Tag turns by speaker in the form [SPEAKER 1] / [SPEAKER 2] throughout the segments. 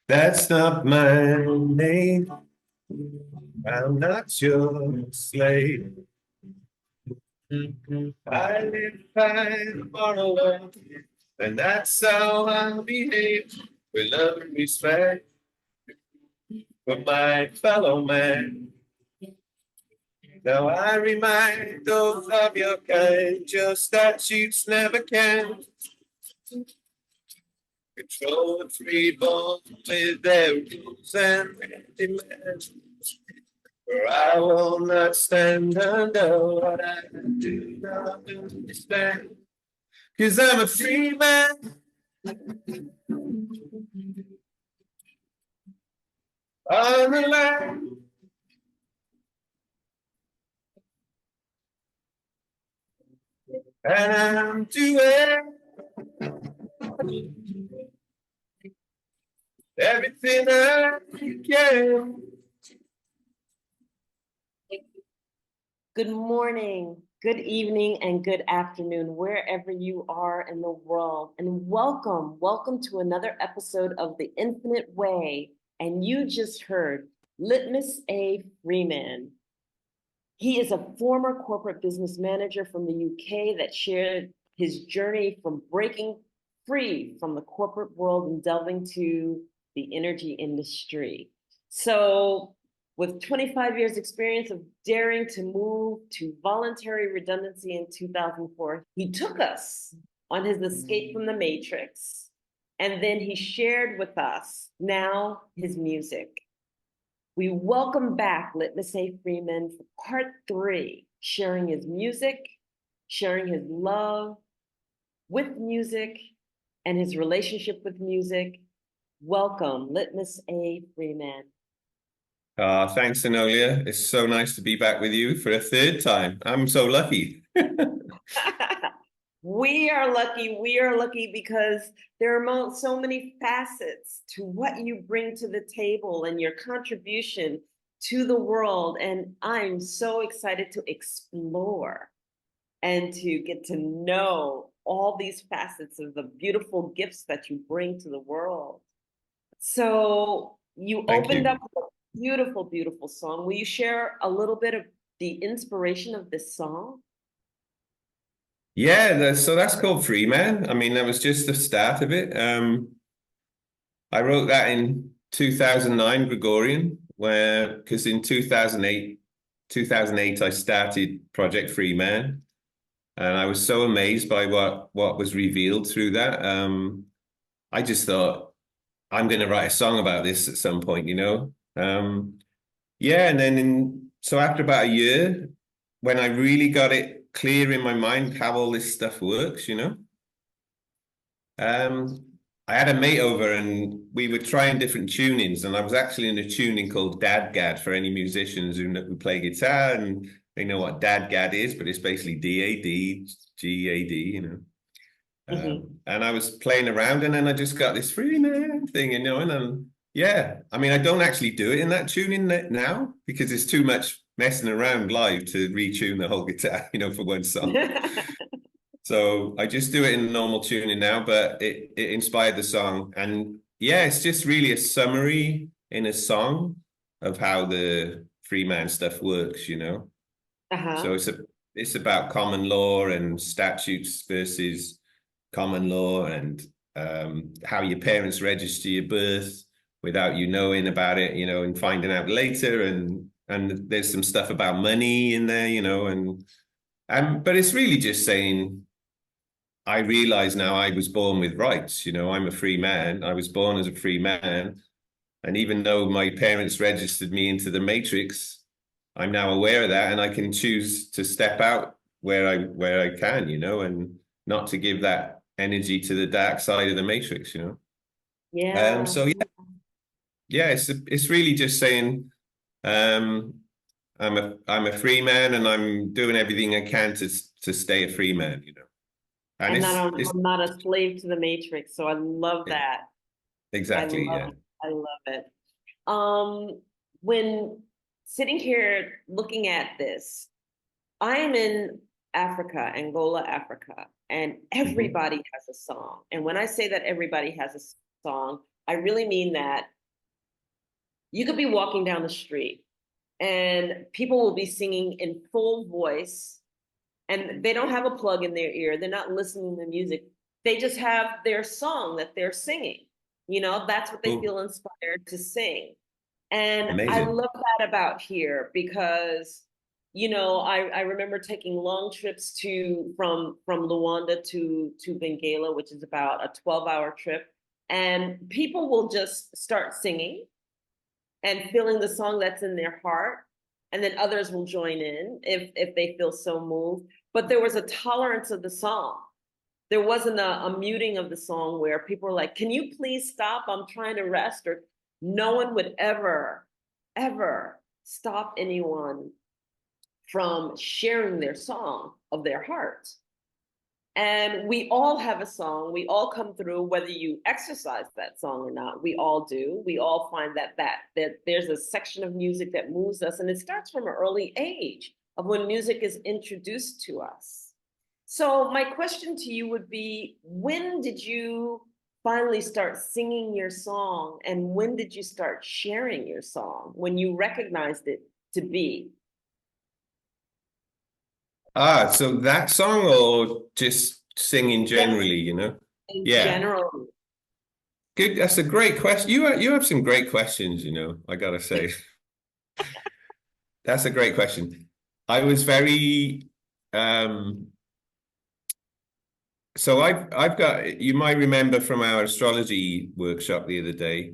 [SPEAKER 1] That's not my name. I'm not your slave. I live by the moral, and that's how I behave with love and respect for my fellow man. Now I remind those of your kind, your statutes never can control the freeborn with their rules and demands. For I will not stand under what I do not understand. 'Cause I'm a free man. On the land, and I'm doing everything I can.
[SPEAKER 2] Good morning, good evening, and good afternoon, wherever you are in the world. And welcome to another episode of The Infinite Way. And you just heard Litmus A Freeman. He is a former corporate business manager from the UK that shared his journey from breaking free from the corporate world and delving to the energy industry. So, with 25 years experience of daring to move to voluntary redundancy in 2004, he took us on his escape from the matrix. And then he shared with us now his music. We welcome back Litmus A Freeman for part 3, sharing his music, sharing his love with music, and his relationship with music. Welcome, Litmus A Freeman.
[SPEAKER 1] Thanks, Enolia. It's so nice to be back with you for a third time. I'm so lucky.
[SPEAKER 2] We are lucky because there are so many facets to what you bring to the table and your contribution to the world. And I'm so excited to explore and to get to know all these facets of the beautiful gifts that you bring to the world. So you
[SPEAKER 1] Thank
[SPEAKER 2] opened
[SPEAKER 1] you.
[SPEAKER 2] up with a beautiful, beautiful song. Will you share a little bit of the inspiration of this song?
[SPEAKER 1] Yeah, so that's called Free Man. I mean, that was just the start of it. I wrote that in 2009 Gregorian, where because in 2008 I started Project Free Man, and I was so amazed by what was revealed through that. I just thought I'm going to write a song about this at some point, you know. Yeah, and then so after about a year, when I really got it clear in my mind how all this stuff works, you know, um, I had a mate over and we were trying different tunings, and I was actually in a tuning called Dadgad for any musicians who play guitar and they know what Dadgad is, but it's basically DADGAD, you know. And I was playing around, and then I just got this free man thing, you know, and yeah, I mean, I don't actually do it in that tuning now because it's too much messing around live to retune the whole guitar, you know, for one song. So I just do it in normal tuning now, but it inspired the song. And yeah, it's just really a summary in a song of how the free man stuff works, you know.
[SPEAKER 2] Uh-huh.
[SPEAKER 1] So it's about common law and statutes versus common law, and how your parents register your birth without you knowing about it, you know, and finding out later. And there's some stuff about money in there, you know, and but it's really just saying I realize now I was born with rights. You know, I'm a free man. I was born as a free man. And even though my parents registered me into the matrix, I'm now aware of that, and I can choose to step out where I can, you know, and not to give that energy to the dark side of the matrix, you know.
[SPEAKER 2] Yeah.
[SPEAKER 1] So yeah, it's really just saying, um, I'm a free man, and I'm doing everything I can to stay a free man, you know. And
[SPEAKER 2] And not
[SPEAKER 1] it's
[SPEAKER 2] I'm not a slave to the matrix. So I love that. I
[SPEAKER 1] exactly,
[SPEAKER 2] love
[SPEAKER 1] yeah.
[SPEAKER 2] it. I love it. When sitting here looking at this, I am in Africa, Angola, Africa, and
[SPEAKER 1] Mhm.
[SPEAKER 2] everybody has a song. And when I say that everybody has a song, I really mean that You could be walking down the street and people will be singing in full voice, and they don't have a plug in their ear. They're not listening to music. They just have their song that they're singing. That's what they
[SPEAKER 1] Oh,
[SPEAKER 2] feel inspired to sing. And I
[SPEAKER 1] amazing.
[SPEAKER 2] love that about here because, I remember taking long trips from Luanda to Benguela, which is about a 12-hour trip. And people will just start singing and feeling the song that's in their heart. And then others will join in if they feel so moved. But there was a tolerance of the song. There wasn't a muting of the song where people were like, can you please stop? I'm trying to rest. Or no one would ever, ever stop anyone from sharing their song of their heart. And we all have a song. We all come through, whether you exercise that song or not. We all do. We all find that there's a section of music that moves us, and it starts from an early age of when music is introduced to us. So my question to you would be, when did you finally start singing your song, and when did you start sharing your song? When you recognized it to be?
[SPEAKER 1] So that song or just singing
[SPEAKER 2] Yes,
[SPEAKER 1] generally, you know?
[SPEAKER 2] in
[SPEAKER 1] Yeah.
[SPEAKER 2] general.
[SPEAKER 1] Good. That's a great question. You have some great questions, you know, I gotta say. That's a great question. I was very um so I've got you might remember from our astrology workshop the other day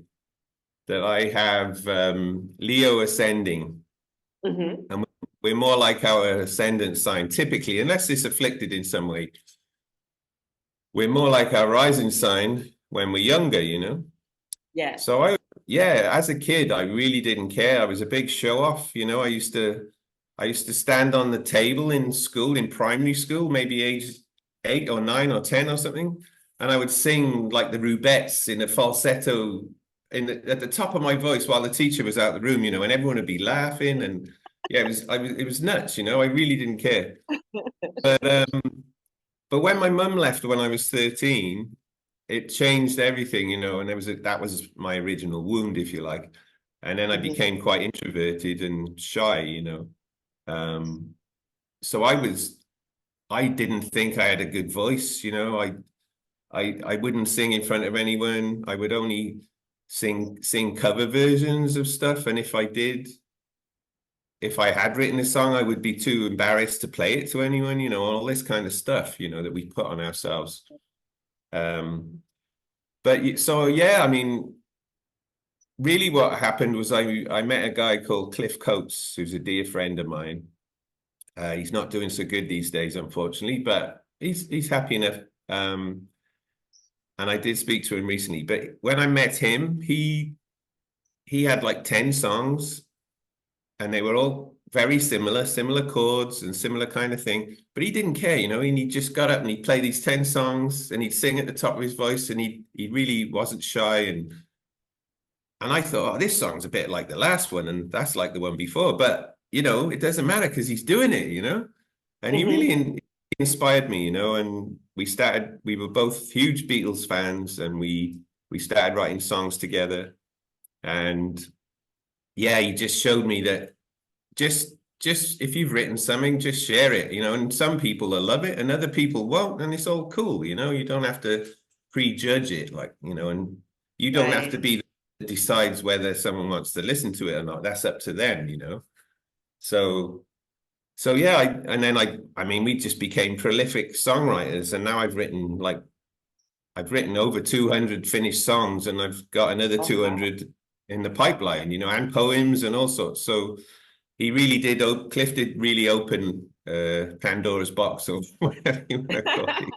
[SPEAKER 1] that I have Leo ascending,
[SPEAKER 2] Hmm.
[SPEAKER 1] and we're more like our ascendant sign typically, unless it's afflicted in some way. We're more like our rising sign when we're younger, you know.
[SPEAKER 2] Yes.
[SPEAKER 1] So yeah, as a kid, I really didn't care. I was a big show off, you know. I used to stand on the table in school, in primary school, maybe age 8 or 9 or 10 or something, and I would sing like the Rubettes in a falsetto at the top of my voice while the teacher was out of the room, you know, and everyone would be laughing, and yeah, it was nuts, you know. I really didn't care, but but when my mum left when I was 13, it changed everything, you know, and that was my original wound, if you like. And then I
[SPEAKER 2] Hmm.
[SPEAKER 1] became quite introverted and shy, you know. Um, so I didn't think I had a good voice, you know. I wouldn't sing in front of anyone. I would only sing cover versions of stuff. And if I had written a song, I would be too embarrassed to play it to anyone, you know, all this kind of stuff, you know, that we put on ourselves. Um, so yeah, I mean, really what happened was I met a guy called Cliff Coates, who's a dear friend of mine. He's not doing so good these days, unfortunately, but he's happy enough. And I did speak to him recently, but when I met him, he had like 10 songs, and they were all very similar chords and similar kind of thing. But he didn't care, you know, and he just got up and he'd play these 10 songs and he'd sing at the top of his voice, and he really wasn't shy. And I thought, oh, this song's a bit like the last one, and that's like the one before. But you know, it doesn't matter because he's doing it, you know. And he really
[SPEAKER 2] Hmm.
[SPEAKER 1] inspired me, you know. And we were both huge Beatles fans, and we started writing songs together. And yeah, he just showed me that just if you've written something, just share it, you know. And some people will love it, and other people won't, and it's all cool, you know. You don't have to prejudge it, like, you know, and you don't have to
[SPEAKER 2] Right.
[SPEAKER 1] be that decides whether someone wants to listen to it or not. That's up to them, you know. So yeah, and then I mean, we just became prolific songwriters, and now I've written over 200 finished songs, and I've got another
[SPEAKER 2] Oh, wow.
[SPEAKER 1] 200 in the pipeline, you know, and poems and all sorts. So Cliff did really open Pandora's box, or whatever you want to call it.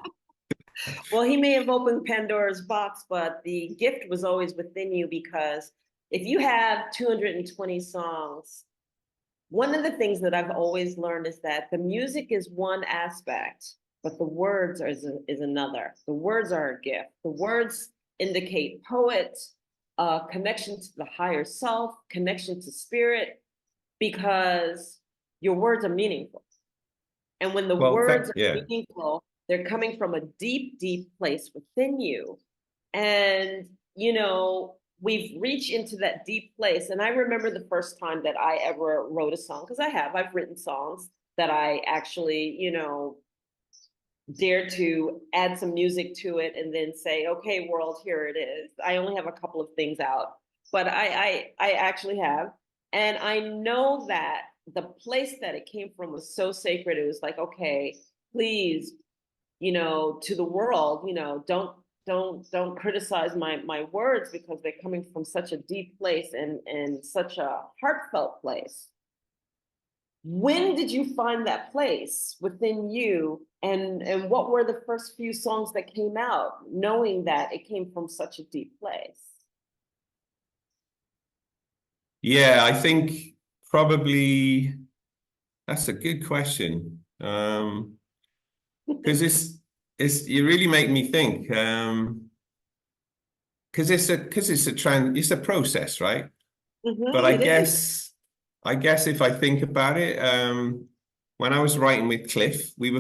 [SPEAKER 2] Well, he may have opened Pandora's box, but the gift was always within you because if you have 220 songs, one of the things that I've always learned is that the music is one aspect, but the words is another. The words are a gift. The words indicate poet, connection to the higher self, connection to spirit, because your words are meaningful. And when the
[SPEAKER 1] Well,
[SPEAKER 2] words are
[SPEAKER 1] yeah.
[SPEAKER 2] meaningful, they're coming from a deep, deep place within you. And, we've reached into that deep place. And I remember the first time that I ever wrote a song, because I've written songs that I actually, dare to add some music to it and then say, okay, world, here it is. I only have a couple of things out, but I actually have. And I know that the place that it came from was so sacred. It was like, okay, please, to the world, don't criticize my words, because they're coming from such a deep place and such a heartfelt place. When did you find that place within you, and what were the first few songs that came out, knowing that it came from such a deep place?
[SPEAKER 1] Yeah, I think probably that's a good question. Because it's you really make me think. Because it's a process, right? But
[SPEAKER 2] It is.
[SPEAKER 1] I guess if I think about it, when I was writing with Cliff, we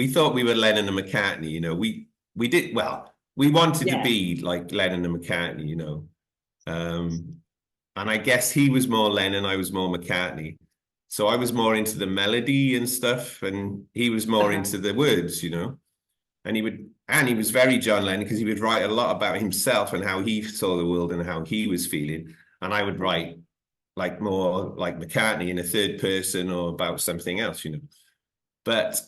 [SPEAKER 1] thought we were Lennon and McCartney, we did well, we wanted to
[SPEAKER 2] Yeah.
[SPEAKER 1] be like Lennon and McCartney. Um, and I guess he was more Lennon, I was more McCartney. So I was more into the melody and stuff, and he was more
[SPEAKER 2] Uh-huh.
[SPEAKER 1] into the words. And he was very John Lennon because he would write a lot about himself and how he saw the world and how he was feeling. And I would write like more like McCartney in a third person or about something else. But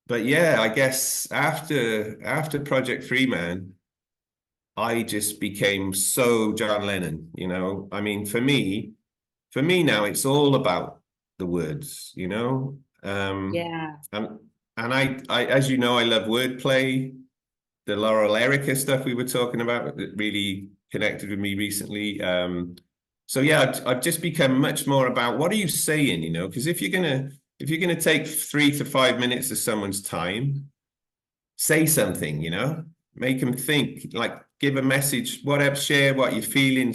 [SPEAKER 1] but yeah, I guess after Project Freeman, I just became so John Lennon. I mean, for me now, it's all about the words.
[SPEAKER 2] Yeah.
[SPEAKER 1] And I as you know, I love wordplay. The Laurel Erica stuff we were talking about that really connected with me recently. So yeah, I've just become much more about what are you saying, because if you're gonna take 3 to 5 minutes of someone's time, say something, make them think, like give a message, whatever, share what you're feeling,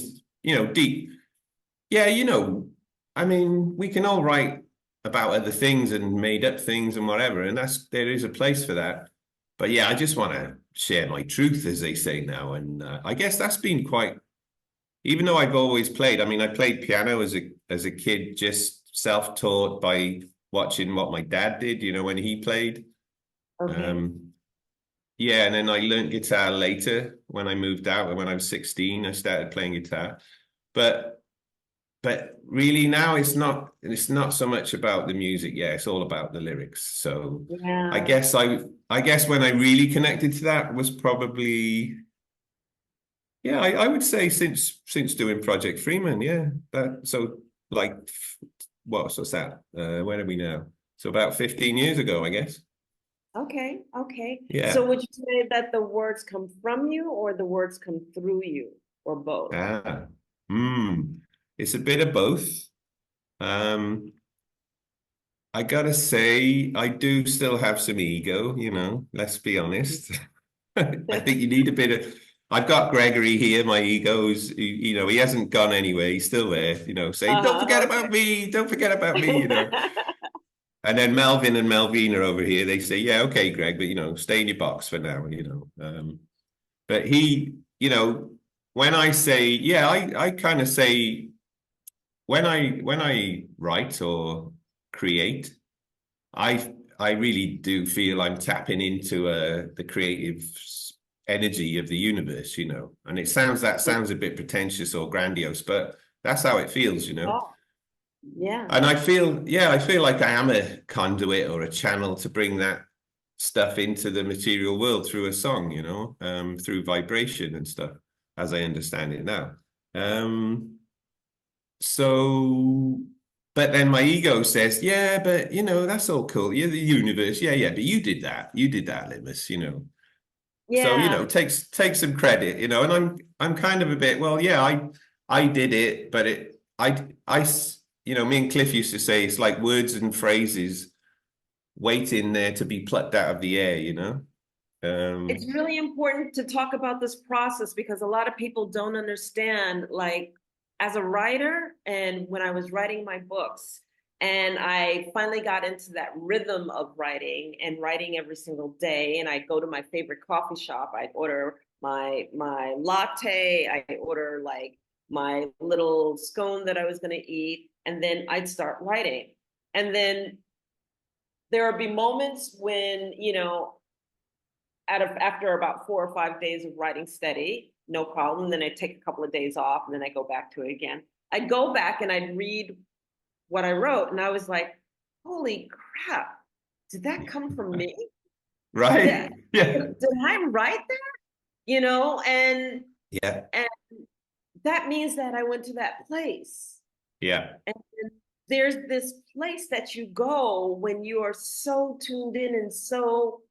[SPEAKER 1] deep. Yeah, I mean, we can all write about other things and made up things and whatever, and there is a place for that. But yeah, I just want to share my truth, as they say now, and I guess that's been quite. Even though I've always played, I mean, I played piano as a kid, just self-taught by watching what my dad did, when he played.
[SPEAKER 2] Okay.
[SPEAKER 1] Um, yeah, and then I learned guitar later when I moved out, and when I was 16, I started playing guitar. But but really now it's not so much about the music. Yeah, it's all about the lyrics. So I
[SPEAKER 2] Yeah.
[SPEAKER 1] guess I guess when I really connected to that was probably, yeah, I would say since doing Project Freeman. Yeah, that so like what's that? Where are we now? So about 15 years ago, I guess.
[SPEAKER 2] Okay. Okay. So
[SPEAKER 1] Yeah.
[SPEAKER 2] would you say that the words come from you, or the words come through you, or both?
[SPEAKER 1] Ah. Hmm. It's a bit of both. Um, I gotta say, I do still have some ego, let's be honest. I think you need a bit of. I've got Gregory here, my ego's, he hasn't gone anywhere. He's still there, saying, don't forget about
[SPEAKER 2] Okay.
[SPEAKER 1] me, don't forget about me. And then Melvin and Melvina over here, they say, yeah, okay, Greg, but, stay in your box for now. But when I say, yeah, I kind of say, when I write or create, I really do feel I'm tapping into the creative energy of the universe. And that sounds a bit pretentious or grandiose, but that's how it feels.
[SPEAKER 2] Oh, yeah.
[SPEAKER 1] And I feel like I am a conduit or a channel to bring that stuff into the material world through a song, through vibration and stuff, as I understand it now. Um, so, but then my ego says, yeah, but that's all cool. You're the universe. Yeah, yeah, but you did that. You did that, Litmus. So,
[SPEAKER 2] Yeah.
[SPEAKER 1] take some credit. And I'm kind of a bit, well, yeah, I did it, but me and Cliff used to say it's like words and phrases waiting there to be plucked out of the air.
[SPEAKER 2] It's
[SPEAKER 1] Um,
[SPEAKER 2] really important to talk about this process, because a lot of people don't understand, like, as a writer, and when I was writing my books, and I finally got into that rhythm of writing and writing every single day, and I go to my favorite coffee shop, I'd order my latte. I order like my little scone that I was going to eat, and then I'd start writing. And then there would be moments when, after about 4 or 5 days of writing steady, no problem. Then I'd take a couple of days off, and then I go back to it again. I'd go back and I'd read what I wrote, and I was like, "Holy crap! Did that come from me?
[SPEAKER 1] Right.
[SPEAKER 2] Did,
[SPEAKER 1] Yeah.
[SPEAKER 2] did I write that? You know?"
[SPEAKER 1] Yeah.
[SPEAKER 2] And that means that I went to that place.
[SPEAKER 1] Yeah.
[SPEAKER 2] And there's this place that you go when you are so tuned in and so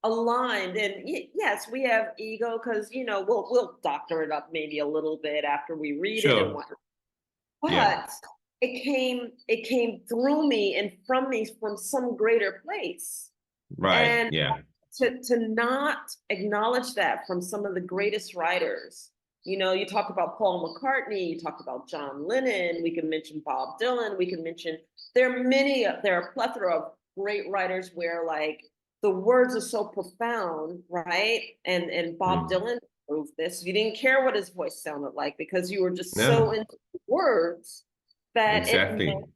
[SPEAKER 2] aligned. And yes, we have ego because we'll doctor it up maybe a little bit after we read it and
[SPEAKER 1] Sure.
[SPEAKER 2] whatnot.
[SPEAKER 1] Yeah.
[SPEAKER 2] But it came through me and from me from some greater place.
[SPEAKER 1] Right.
[SPEAKER 2] And
[SPEAKER 1] Yeah.
[SPEAKER 2] to not acknowledge that from some of the greatest writers. You talked about Paul McCartney, you talked about John Lennon, we can mention Bob Dylan, we can mention, there are a plethora of great writers where like the words are so profound, right? And Bob
[SPEAKER 1] Mm.
[SPEAKER 2] Dylan proved this. You didn't care what his voice sounded like because you were just so
[SPEAKER 1] No,
[SPEAKER 2] into the words that it
[SPEAKER 1] exactly.
[SPEAKER 2] meant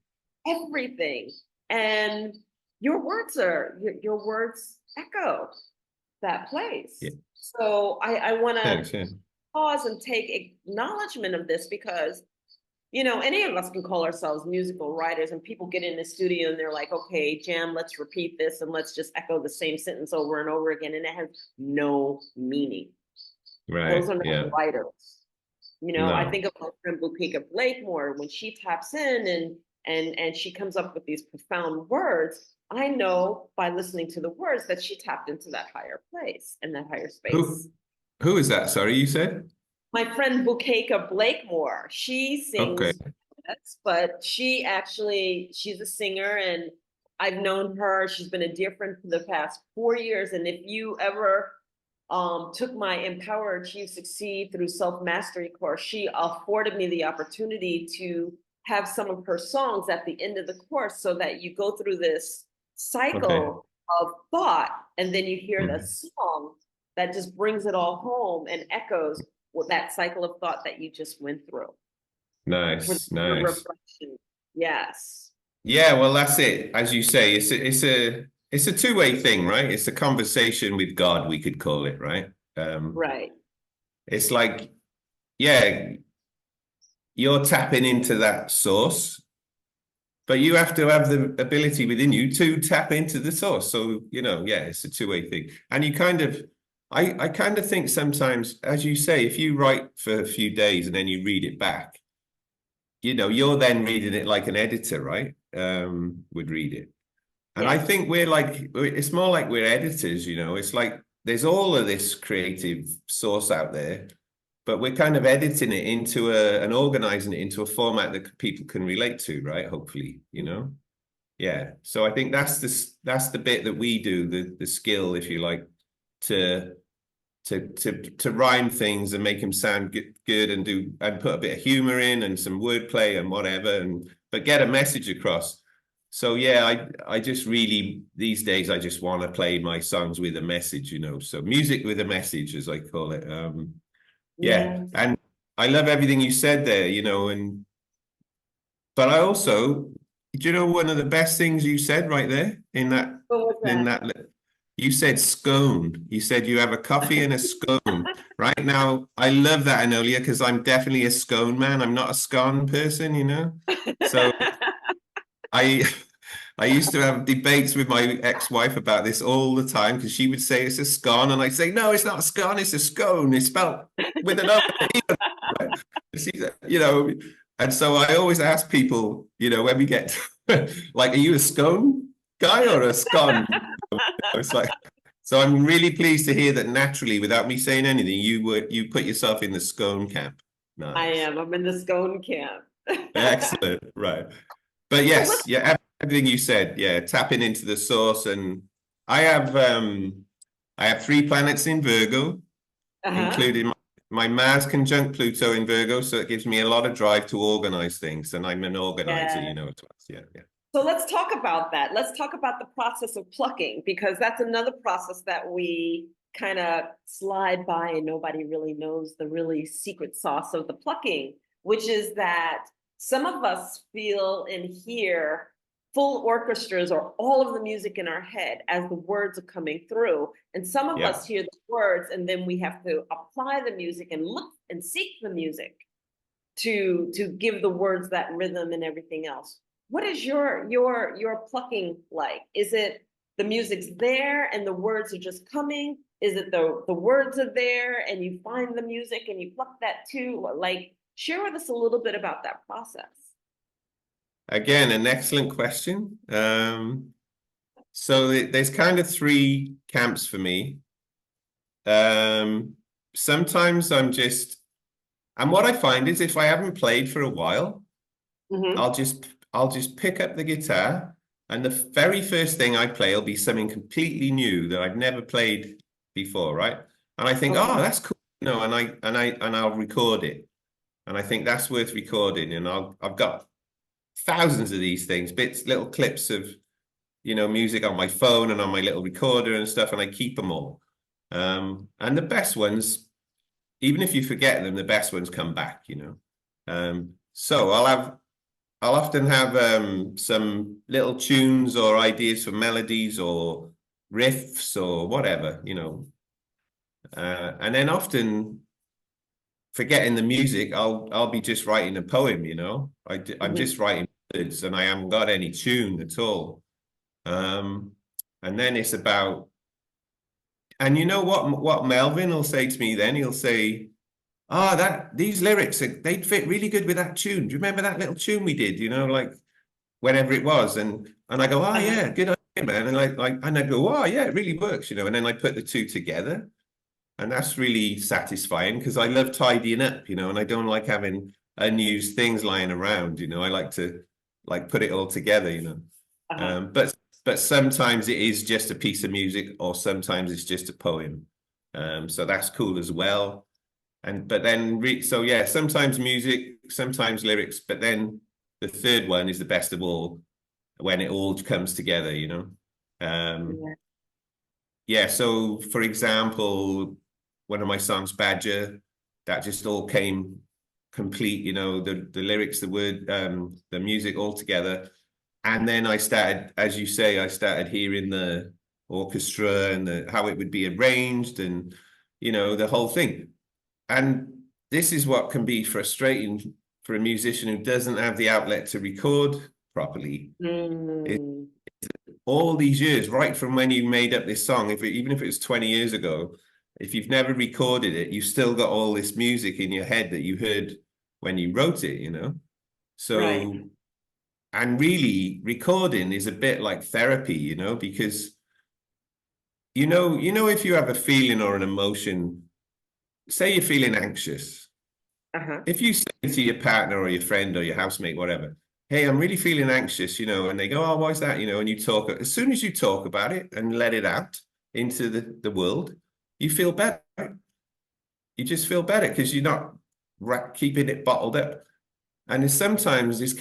[SPEAKER 2] everything. And your words echo that
[SPEAKER 1] Yeah.
[SPEAKER 2] place. So I want to
[SPEAKER 1] Thanks. Yeah.
[SPEAKER 2] pause and take acknowledgement of this because, any of us can call ourselves musical writers, and people get in the studio and they're like, okay, Jam, let's repeat this and let's just echo the same sentence over and over again. And it has no meaning. Those
[SPEAKER 1] Right.
[SPEAKER 2] are not
[SPEAKER 1] Yeah.
[SPEAKER 2] writers. I
[SPEAKER 1] No.
[SPEAKER 2] think of my friend Bukika Blakemore when she taps in and she comes up with these profound words. I know by listening to the words that she tapped into that higher place and that higher
[SPEAKER 1] Who
[SPEAKER 2] space.
[SPEAKER 1] who is that? Sorry, you said?
[SPEAKER 2] My friend Bukika Blakemore, she
[SPEAKER 1] Okay.
[SPEAKER 2] sings, but she's a singer, and I've known her. She's been a dear friend for the past 4 years. And if you ever took my Empower, Achieve, Succeed through Self Mastery course, she afforded me the opportunity to have some of her songs at the end of the course so that you go through this
[SPEAKER 1] Okay.
[SPEAKER 2] cycle of thought and then you hear the
[SPEAKER 1] Mhm.
[SPEAKER 2] song that just brings it all home and echoes with that cycle of thought that you just went through for
[SPEAKER 1] Nice.
[SPEAKER 2] the
[SPEAKER 1] Nice.
[SPEAKER 2] reflection. Yes.
[SPEAKER 1] Yeah, well, that's it. As you say, it's a two-way thing, right? It's a conversation with God, we could call it, right?
[SPEAKER 2] Right.
[SPEAKER 1] It's like, yeah, you're tapping into that source, but you have to have the ability within you to tap into the source. So, yeah, it's a two-way thing. And I kind of think sometimes, as you say, if you write for a few days and then you read it back, you're then reading it like an editor, right? Would read it. And I
[SPEAKER 2] Yes.
[SPEAKER 1] think it's more like we're editors, it's like there's all of this creative source out there, but we're kind of editing it into and organizing it into a format that people can relate to, right? Hopefully, Yeah. So I think that's the bit that we do, the skill, if you like, to to rhyme things and make them sound good and put a bit of humor in and some wordplay and whatever, but get a message across. So yeah, I just really these days I just want to play my songs with a message, So music with a message, as I call it. Yeah,
[SPEAKER 2] Yes.
[SPEAKER 1] and I love everything you said there, and but I also, do you know one of the best things you said right there
[SPEAKER 2] What was
[SPEAKER 1] in
[SPEAKER 2] that?
[SPEAKER 1] that you said scone. You said you have a coffee and a scone. Right now, I love that, Anolia, because I'm definitely a scone man. I'm not a scone person. So I I used to have debates with my ex-wife about this all the time because she would say it's a scone, and I'd say, no, it's not a scone, it's a scone. It's spelled with an O. Right? And so I always ask people, when we get like, are you a scone guy or a scone? It's like, so I'm really pleased to hear that naturally, without me saying anything, you put yourself in the scone camp.
[SPEAKER 2] I
[SPEAKER 1] Nice,
[SPEAKER 2] am. I'm in the scone camp.
[SPEAKER 1] excellent, right? But
[SPEAKER 2] So let's
[SPEAKER 1] yes, yeah, everything you said, yeah, tapping into the source, and I have um, I have 3 planets in Virgo,
[SPEAKER 2] uh-huh.
[SPEAKER 1] including my Mars conjunct Pluto in Virgo, so it gives me a lot of drive to organize things, and I'm an organizer,
[SPEAKER 2] Yeah.
[SPEAKER 1] as well. Yeah, yeah.
[SPEAKER 2] So let's talk about that. Let's talk about the process of plucking because that's another process that we kind of slide by and nobody really knows the really secret sauce of the plucking, which is that some of us feel and hear full orchestras or all of the music in our head as the words are coming through. And some of
[SPEAKER 1] Yeah.
[SPEAKER 2] us hear the words and then we have to apply the music and look and seek the music to give the words that rhythm and everything else. What is your plucking like? Is it the music's there and the words are just coming? Is it the words are there and you find the music and you pluck that too? Like, share with us a little bit about that process.
[SPEAKER 1] Again, an excellent question. So there's kind of three camps for me. Sometimes and what I find is if I haven't played for a while,
[SPEAKER 2] Mm-hmm.
[SPEAKER 1] I'll just pick up the guitar, and the very first thing I play will be something completely new that I've never played before, right? And I think,
[SPEAKER 2] Okay.
[SPEAKER 1] oh, that's cool, and I'll record it, and I think that's worth recording, and I've got thousands of these things, little clips of music on my phone and on my little recorder and stuff, and I keep them all. And the best ones, even if you forget them, the best ones come back. So I'll often have some little tunes or ideas for melodies or riffs or whatever. And then often forgetting the music, I'll be just writing a poem. I'm
[SPEAKER 2] Mm-hmm.
[SPEAKER 1] just writing words and I haven't got any tune at all. And then it's about, and you know what Melvin will say to me then? He'll say, that these lyrics they'd fit really good with that tune. Do you remember that little tune we did? Like whenever it was, and I go, oh
[SPEAKER 2] Uh-huh.
[SPEAKER 1] yeah, good idea, man. And and I go, oh yeah, it really works. And then I put the two together, and that's really satisfying because I love tidying up, and I don't like having unused things lying around. I like to put it all together.
[SPEAKER 2] Uh-huh.
[SPEAKER 1] But sometimes it is just a piece of music, or sometimes it's just a poem. So that's cool as well. But then so yeah, sometimes music, sometimes lyrics, but then the third one is the best of all when it all comes together.
[SPEAKER 2] Yeah.
[SPEAKER 1] Yeah, so for example, one of my songs, Badger, that just all came complete, the lyrics, the word, the music all together. And then I started, as you say, I started hearing the orchestra and how it would be arranged and the whole thing. And this is what can be frustrating for a musician who doesn't have the outlet to record properly.
[SPEAKER 2] Mm.
[SPEAKER 1] All these years, right from when you made up this song, even if it was 20 years ago, if you've never recorded it, you've still got all this music in your head that you heard when you wrote it.
[SPEAKER 2] Right.
[SPEAKER 1] So, and really recording is a bit like therapy, because if you have a feeling or an emotion, say you're feeling anxious,
[SPEAKER 2] Uh-huh.
[SPEAKER 1] if you say to your partner or your friend or your housemate, whatever, hey, I'm really feeling anxious, and they go, oh, why is that? And you talk, as soon as you talk about it and let it out into the world, you feel better. You just feel better because you're not keeping it bottled up. And sometimes it's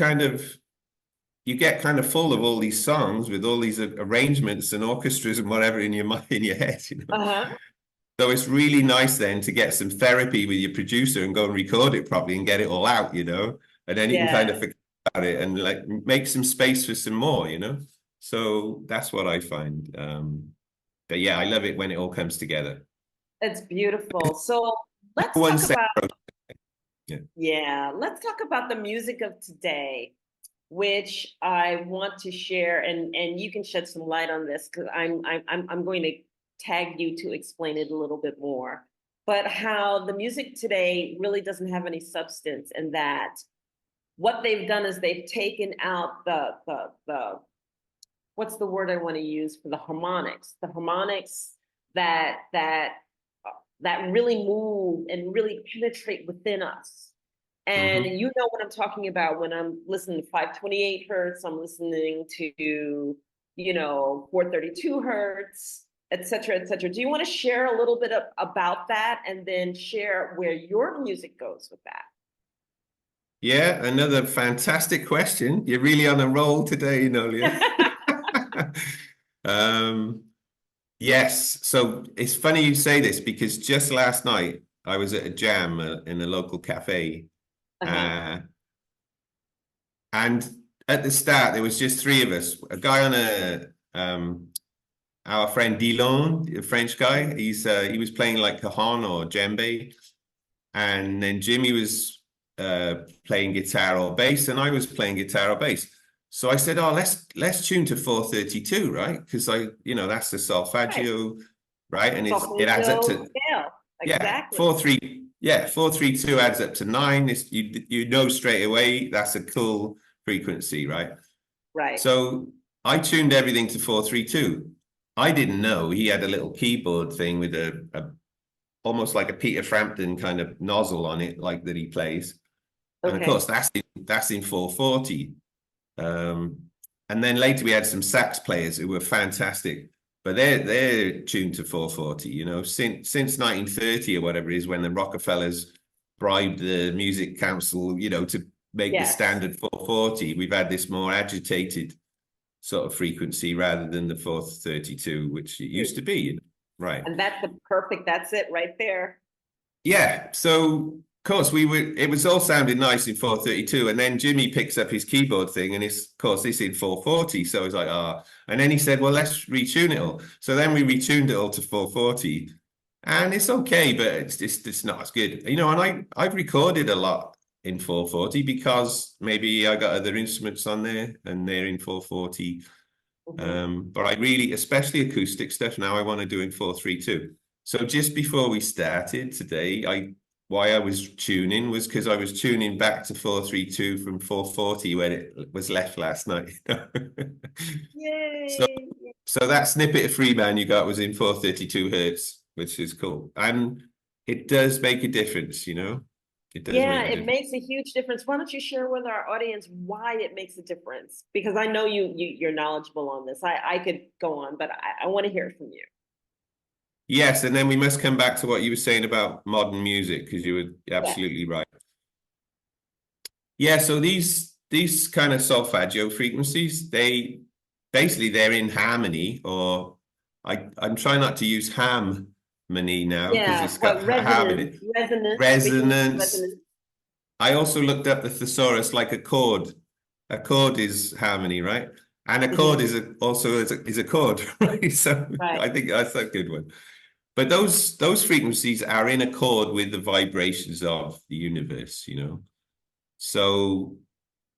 [SPEAKER 1] you get kind of full of all these songs with all these arrangements and orchestras and whatever in your mind, in your head.
[SPEAKER 2] Uh-huh.
[SPEAKER 1] So it's really nice then to get some therapy with your producer and go and record it properly and get it all out. And then you can kind of
[SPEAKER 2] Yeah.
[SPEAKER 1] forget about it and make some space for some more. So that's what I find. But yeah, I love it when it all comes together.
[SPEAKER 2] It's beautiful. So let's
[SPEAKER 1] One
[SPEAKER 2] talk
[SPEAKER 1] set.
[SPEAKER 2] about,
[SPEAKER 1] Yeah.
[SPEAKER 2] yeah, let's talk about the music of today, which I want to share, and you can shed some light on this because I'm going to tag you to explain it a little bit more. But how the music today really doesn't have any substance, and that what they've done is they've taken out the what's the word I want to use for the harmonics that that really move and really penetrate within us. And
[SPEAKER 1] Mm-hmm.
[SPEAKER 2] you know what I'm talking about when I'm listening to 528 hertz, I'm listening to, 432 hertz, et cetera, et cetera. Do you want to share a little bit about that and then share where your music goes with that?
[SPEAKER 1] Yeah, another fantastic question. You're really on a roll today, Nolia. Um, Yes. So it's funny you say this because just last night I was at a jam in a local cafe.
[SPEAKER 2] Uh-huh.
[SPEAKER 1] Uh, and at the start, there was just three of us. A guy on our friend Dillon, a French guy. He was playing like cajon or djembe, and then Jimmy was playing guitar or bass, and I was playing guitar or bass. So I said, "Oh, let's tune to 432, right? Because that's the
[SPEAKER 2] Right.
[SPEAKER 1] solfeggio, right? And it adds up
[SPEAKER 2] Solfeggio
[SPEAKER 1] to
[SPEAKER 2] scale.
[SPEAKER 1] yeah,
[SPEAKER 2] Exactly.
[SPEAKER 1] 4-3, yeah, 4-3-2 adds up to 9. You know straight away that's a cool frequency, right?
[SPEAKER 2] Right.
[SPEAKER 1] So I tuned everything to 4-3-2. I didn't know he had a little keyboard thing with a almost like a Peter Frampton kind of nozzle on it, like that he plays. And of
[SPEAKER 2] Okay.
[SPEAKER 1] course, that's in 440. Um, and then later we had some sax players who were fantastic, but they're tuned to 440. Since 1930 or whatever it is, when the Rockefellers bribed the Music Council, to make the
[SPEAKER 2] Yes.
[SPEAKER 1] standard 440, we've had this more agitated sort of frequency rather than the 432, which it used to be. Right.
[SPEAKER 2] And that's it right there.
[SPEAKER 1] Yeah. So of course it was all sounding nice in 432. And then Jimmy picks up his keyboard thing and it's of course this in 440. So I was like, and then he said, well, let's retune it all. So then we retuned it all to 440. And it's okay, but it's not as good. And I've recorded a lot in 440 because maybe I got other instruments on there and they're in 440.
[SPEAKER 2] Mhm.
[SPEAKER 1] But I really, especially acoustic stuff, now I want to do in 432. So just before we started today, why I was tuning was because I was tuning back to 432 from 440 when it was left last night. So
[SPEAKER 2] Yay.
[SPEAKER 1] so that snippet of Freeman you got was in 432 hertz, which is cool. And it does make a difference. It does
[SPEAKER 2] Yeah,
[SPEAKER 1] make a
[SPEAKER 2] it
[SPEAKER 1] difference.
[SPEAKER 2] makes a huge difference. Why don't you share with our audience why it makes a difference? Because I know you're knowledgeable on this. I could go on, but I want to hear from you.
[SPEAKER 1] Yes, and then we must come back to what you were saying about modern music, because you were
[SPEAKER 2] Yeah.
[SPEAKER 1] absolutely right. Yeah, so these kind of solfeggio frequencies, they're in harmony, or I'm trying not to use harmony now because
[SPEAKER 2] Yeah,
[SPEAKER 1] it's got
[SPEAKER 2] what resonance,
[SPEAKER 1] harmony,
[SPEAKER 2] frequency
[SPEAKER 1] resonance.
[SPEAKER 2] resonance.
[SPEAKER 1] I also looked up the thesaurus like a chord. A chord is harmony, right? And a chord
[SPEAKER 2] Mhm.
[SPEAKER 1] is a chord, right? So
[SPEAKER 2] Right.
[SPEAKER 1] I think that's a good one. But those frequencies are in accord with the vibrations of the universe. So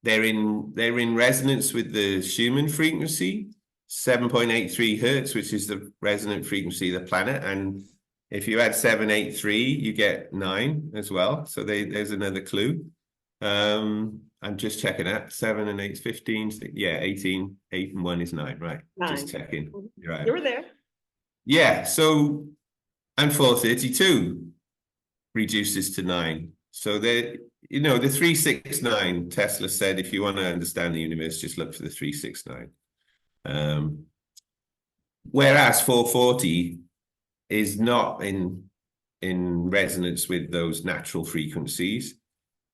[SPEAKER 1] they're in resonance with the Schumann frequency, 7.83 hertz, which is the resonant frequency of the planet. And if you add 783, you get 9 as well. So there's another clue. I'm just checking that. 7 and 8 is 15. Yeah, 18. 8 and 1 is 9, right? Just
[SPEAKER 2] 9.
[SPEAKER 1] checking.
[SPEAKER 2] Mhm.
[SPEAKER 1] Right.
[SPEAKER 2] You were there.
[SPEAKER 1] Yeah. So and 432 reduces to 9. So the 369, Tesla said, if you want to understand the universe, just look for the 369. Whereas 440 is not in resonance with those natural frequencies.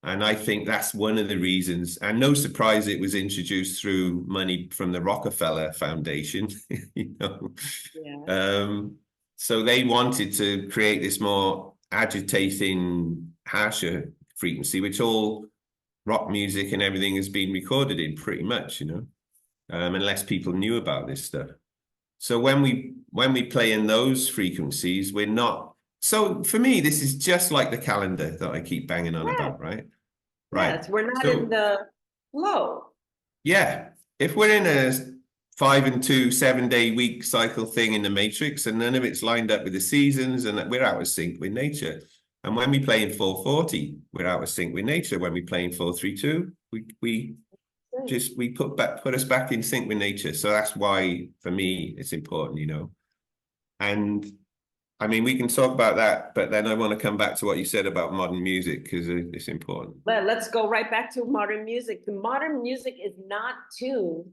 [SPEAKER 1] And I think that's one of the reasons, and no surprise it was introduced through money from the Rockefeller Foundation, you know.
[SPEAKER 2] Yeah.
[SPEAKER 1] Um, so they wanted to create this more agitating, harsher frequency, which all rock music and everything has been recorded in pretty much, unless people knew about this stuff. So when we play in those frequencies, we're not. So for me, this is just like the calendar that I keep banging on
[SPEAKER 2] Yes.
[SPEAKER 1] about, right? Right.
[SPEAKER 2] Yes. We're not in
[SPEAKER 1] So
[SPEAKER 2] the flow.
[SPEAKER 1] yeah, if we're in a 5 and 2 7-day week cycle thing in the matrix and none of it's lined up with the seasons and we're out of sync with nature. And when we play in 440, we're out of sync with nature. When we play in 432, we put us back in sync with nature. So that's why for me it's important. And I mean we can talk about that, but then I want to come back to what you said about modern music because it's important.
[SPEAKER 2] Let's go right back to modern music. The modern music is not tuned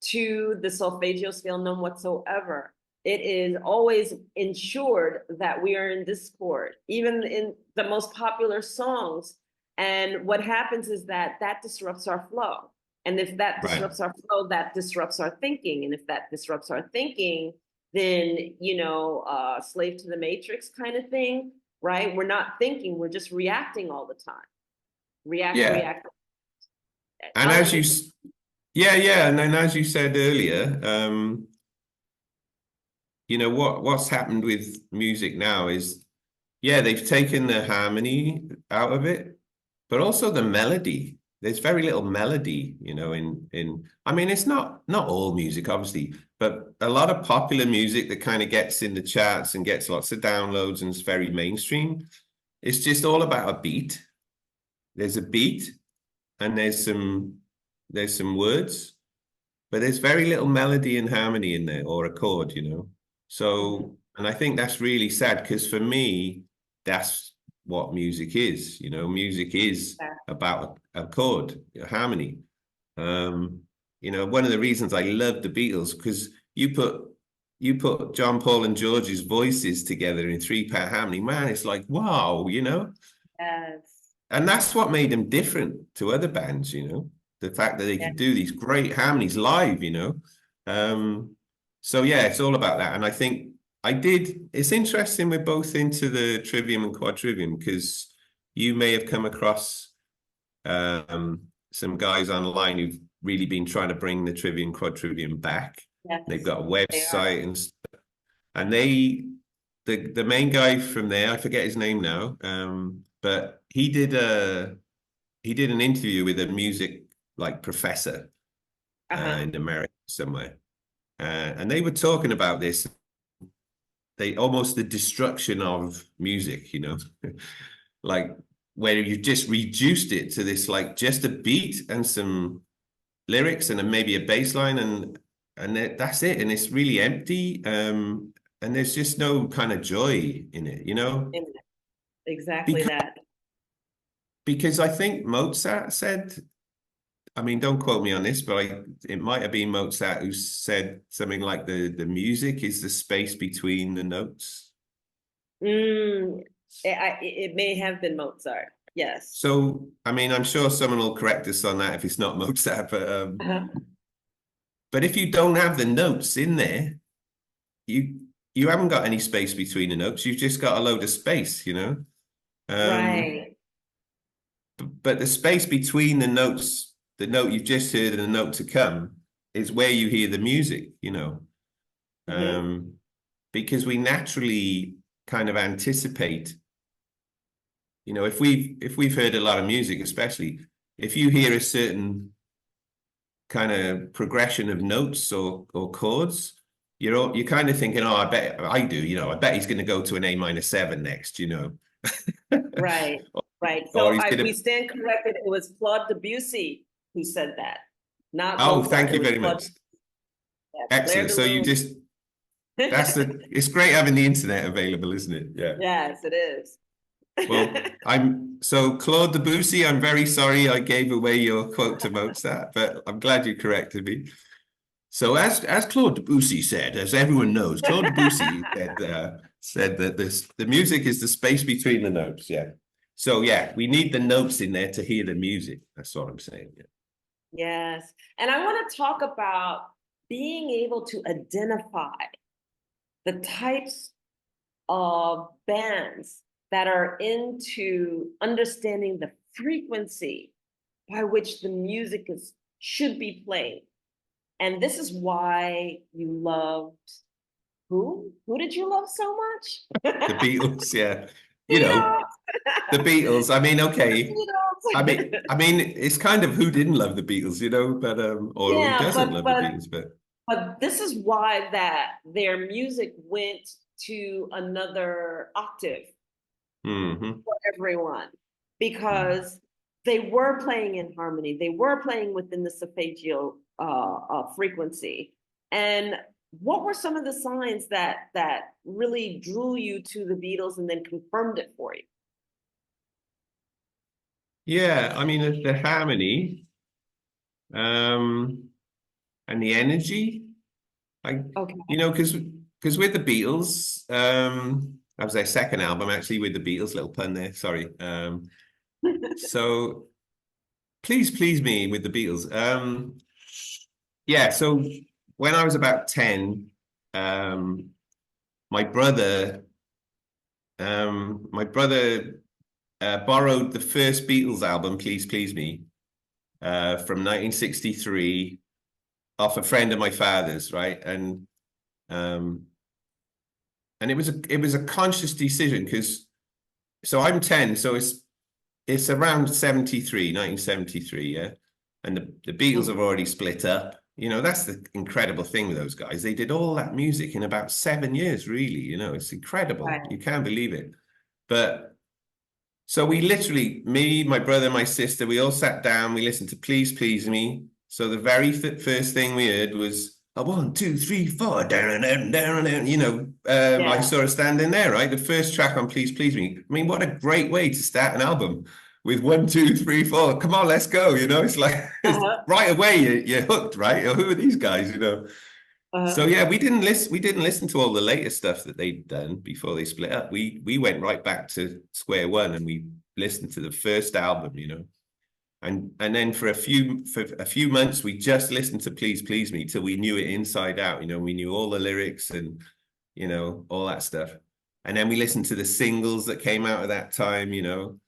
[SPEAKER 2] to the solfeggio scale, none whatsoever. It is always ensured that we are in discord, even in the most popular songs. And what happens is that disrupts our flow. And if that
[SPEAKER 1] Right.
[SPEAKER 2] disrupts our flow, that disrupts our thinking. And if that disrupts our thinking, than, slave to the matrix kind of thing, right? We're not thinking, we're just reacting all the time. React,
[SPEAKER 1] Yeah.
[SPEAKER 2] react.
[SPEAKER 1] And
[SPEAKER 2] I'll let
[SPEAKER 1] as
[SPEAKER 2] you.
[SPEAKER 1] yeah. And then as you said earlier, what's happened with music now is, yeah, they've taken the harmony out of it, but also the melody. There's very little melody, I mean, it's not all music, obviously, but a lot of popular music that kind of gets in the charts and gets lots of downloads and is very mainstream. It's just all about a beat. There's a beat and there's some words, but there's very little melody and harmony in there or a chord.
[SPEAKER 2] Mhm.
[SPEAKER 1] So, and I think that's really sad because for me, that's what music is. Music is
[SPEAKER 2] Yeah.
[SPEAKER 1] about a chord, a harmony. One of the reasons I love the Beatles because you put John, Paul, and George's voices together in three-part harmony. Man, it's like wow.
[SPEAKER 2] Yes.
[SPEAKER 1] And that's what made them different to other bands. The fact that they
[SPEAKER 2] Yeah.
[SPEAKER 1] could do these great harmonies live. Um, so yeah, it's all about that. And I think it's interesting we're both into the trivium and quadrivium because you may have come across some guys online who've really been trying to bring the trivium quadrivium back. They've
[SPEAKER 2] Yes.
[SPEAKER 1] got a
[SPEAKER 2] They are.
[SPEAKER 1] website and the main guy from there, I forget his name now, but he did an interview with a music like professor
[SPEAKER 2] Uh-huh.
[SPEAKER 1] in America somewhere, and they were talking about this. They almost the destruction of music, like where you just reduced it to this like just a beat and some lyrics and then maybe a bass line and that's it, and it's really empty. And there's just no kind of joy in it.
[SPEAKER 2] And exactly
[SPEAKER 1] Because
[SPEAKER 2] that.
[SPEAKER 1] because I think Mozart said, I mean, don't quote me on this, but it might have been Mozart who said something like the music is the space between the notes.
[SPEAKER 2] Mm, it may have been Mozart. Yes.
[SPEAKER 1] So, I mean, I'm sure someone will correct us on that if it's not Mozart,
[SPEAKER 2] Uh-huh.
[SPEAKER 1] but if you don't have the notes in there, you you haven't got any space between the notes. You've just got a load of space. Um,
[SPEAKER 2] Right.
[SPEAKER 1] but the space between the notes, the note you've just heard and the note to come, is where you hear the music.
[SPEAKER 2] Hmm.
[SPEAKER 1] Um, because we naturally kind of anticipate, if we've heard a lot of music, especially if you hear a certain kind of progression of notes or chords, you're kind of thinking, oh, I bet I do, I bet he's going to go to an A minor 7 next.
[SPEAKER 2] Right. Right.
[SPEAKER 1] Or
[SPEAKER 2] So
[SPEAKER 1] he's going
[SPEAKER 2] we
[SPEAKER 1] to.
[SPEAKER 2] stand corrected. It was Claude Debussy who said that, not
[SPEAKER 1] Oh,
[SPEAKER 2] Mozart.
[SPEAKER 1] thank
[SPEAKER 2] It
[SPEAKER 1] you
[SPEAKER 2] was
[SPEAKER 1] very
[SPEAKER 2] Claude.
[SPEAKER 1] much.
[SPEAKER 2] Yeah, Claire
[SPEAKER 1] Excellent.
[SPEAKER 2] de
[SPEAKER 1] So you
[SPEAKER 2] Lune.
[SPEAKER 1] just it's great having the internet available, isn't it? Yeah.
[SPEAKER 2] Yes, it is.
[SPEAKER 1] Well, I'm so Claude Debussy. I'm very sorry I gave away your quote to Mozart, but I'm glad you corrected me. So as Claude Debussy said, as everyone knows, Claude Debussy said that the music is the space between the notes. Yeah. So yeah, we need the notes in there to hear the music. That's what I'm saying. Yeah.
[SPEAKER 2] Yes. And I want to talk about being able to identify the types of bands that are into understanding the frequency by which the music should be played. And this is why you loved who? Who did you love so much?
[SPEAKER 1] The Beatles. Yeah. You know,
[SPEAKER 2] Beatles.
[SPEAKER 1] the Beatles. I mean, okay. I
[SPEAKER 2] The
[SPEAKER 1] mean,
[SPEAKER 2] Beatles.
[SPEAKER 1] I mean, it's kind of who didn't love the Beatles, but or who
[SPEAKER 2] Yeah,
[SPEAKER 1] doesn't love the Beatles,
[SPEAKER 2] but this is why that their music went to another octave
[SPEAKER 1] hmm
[SPEAKER 2] for everyone because they were playing in harmony. They were playing within the solfeggio frequency. And what were some of the signs that really drew you to the Beatles and then confirmed it for you?
[SPEAKER 1] Yeah, I mean the harmony, um, and the energy. I,
[SPEAKER 2] Okay.
[SPEAKER 1] because with the Beatles, that was their second album actually with the Beatles. Little pun there, sorry. So please me with the Beatles. Yeah, so when I was about 10. my brother, borrowed the first Beatles album, Please Please Me, from 1963 off a friend of my father's, right? And it was a conscious decision because so I'm 10, so it's around 1973, yeah. And the Beatles have already split up. You know, that's the incredible thing with those guys. They did all that music in about 7 years, really. You know, it's incredible.
[SPEAKER 2] Right.
[SPEAKER 1] You can't believe it. But so we literally, me, my brother, my sister, we all sat down, we listened to Please Please Me. So the very first thing we heard was a 1, 2, 3, 4, down, down, down, down. You know, I
[SPEAKER 2] Yeah.
[SPEAKER 1] saw her standing there, right? The first track on Please Please Me. I mean, what a great way to start an album with 1, 2, 3, 4. Come on, let's go. You know, it's like right away you're hooked, right? Or who are these guys? You know. So yeah, we didn't listen. We didn't listen to all the later stuff that they'd done before they split up. We went right back to square one and we listened to the first album, you know. And then for a few months we just listened to Please Please Me till we knew it inside out. You know, we knew all the lyrics and you know all that stuff. And then we listened to the singles that came out at that time. You know,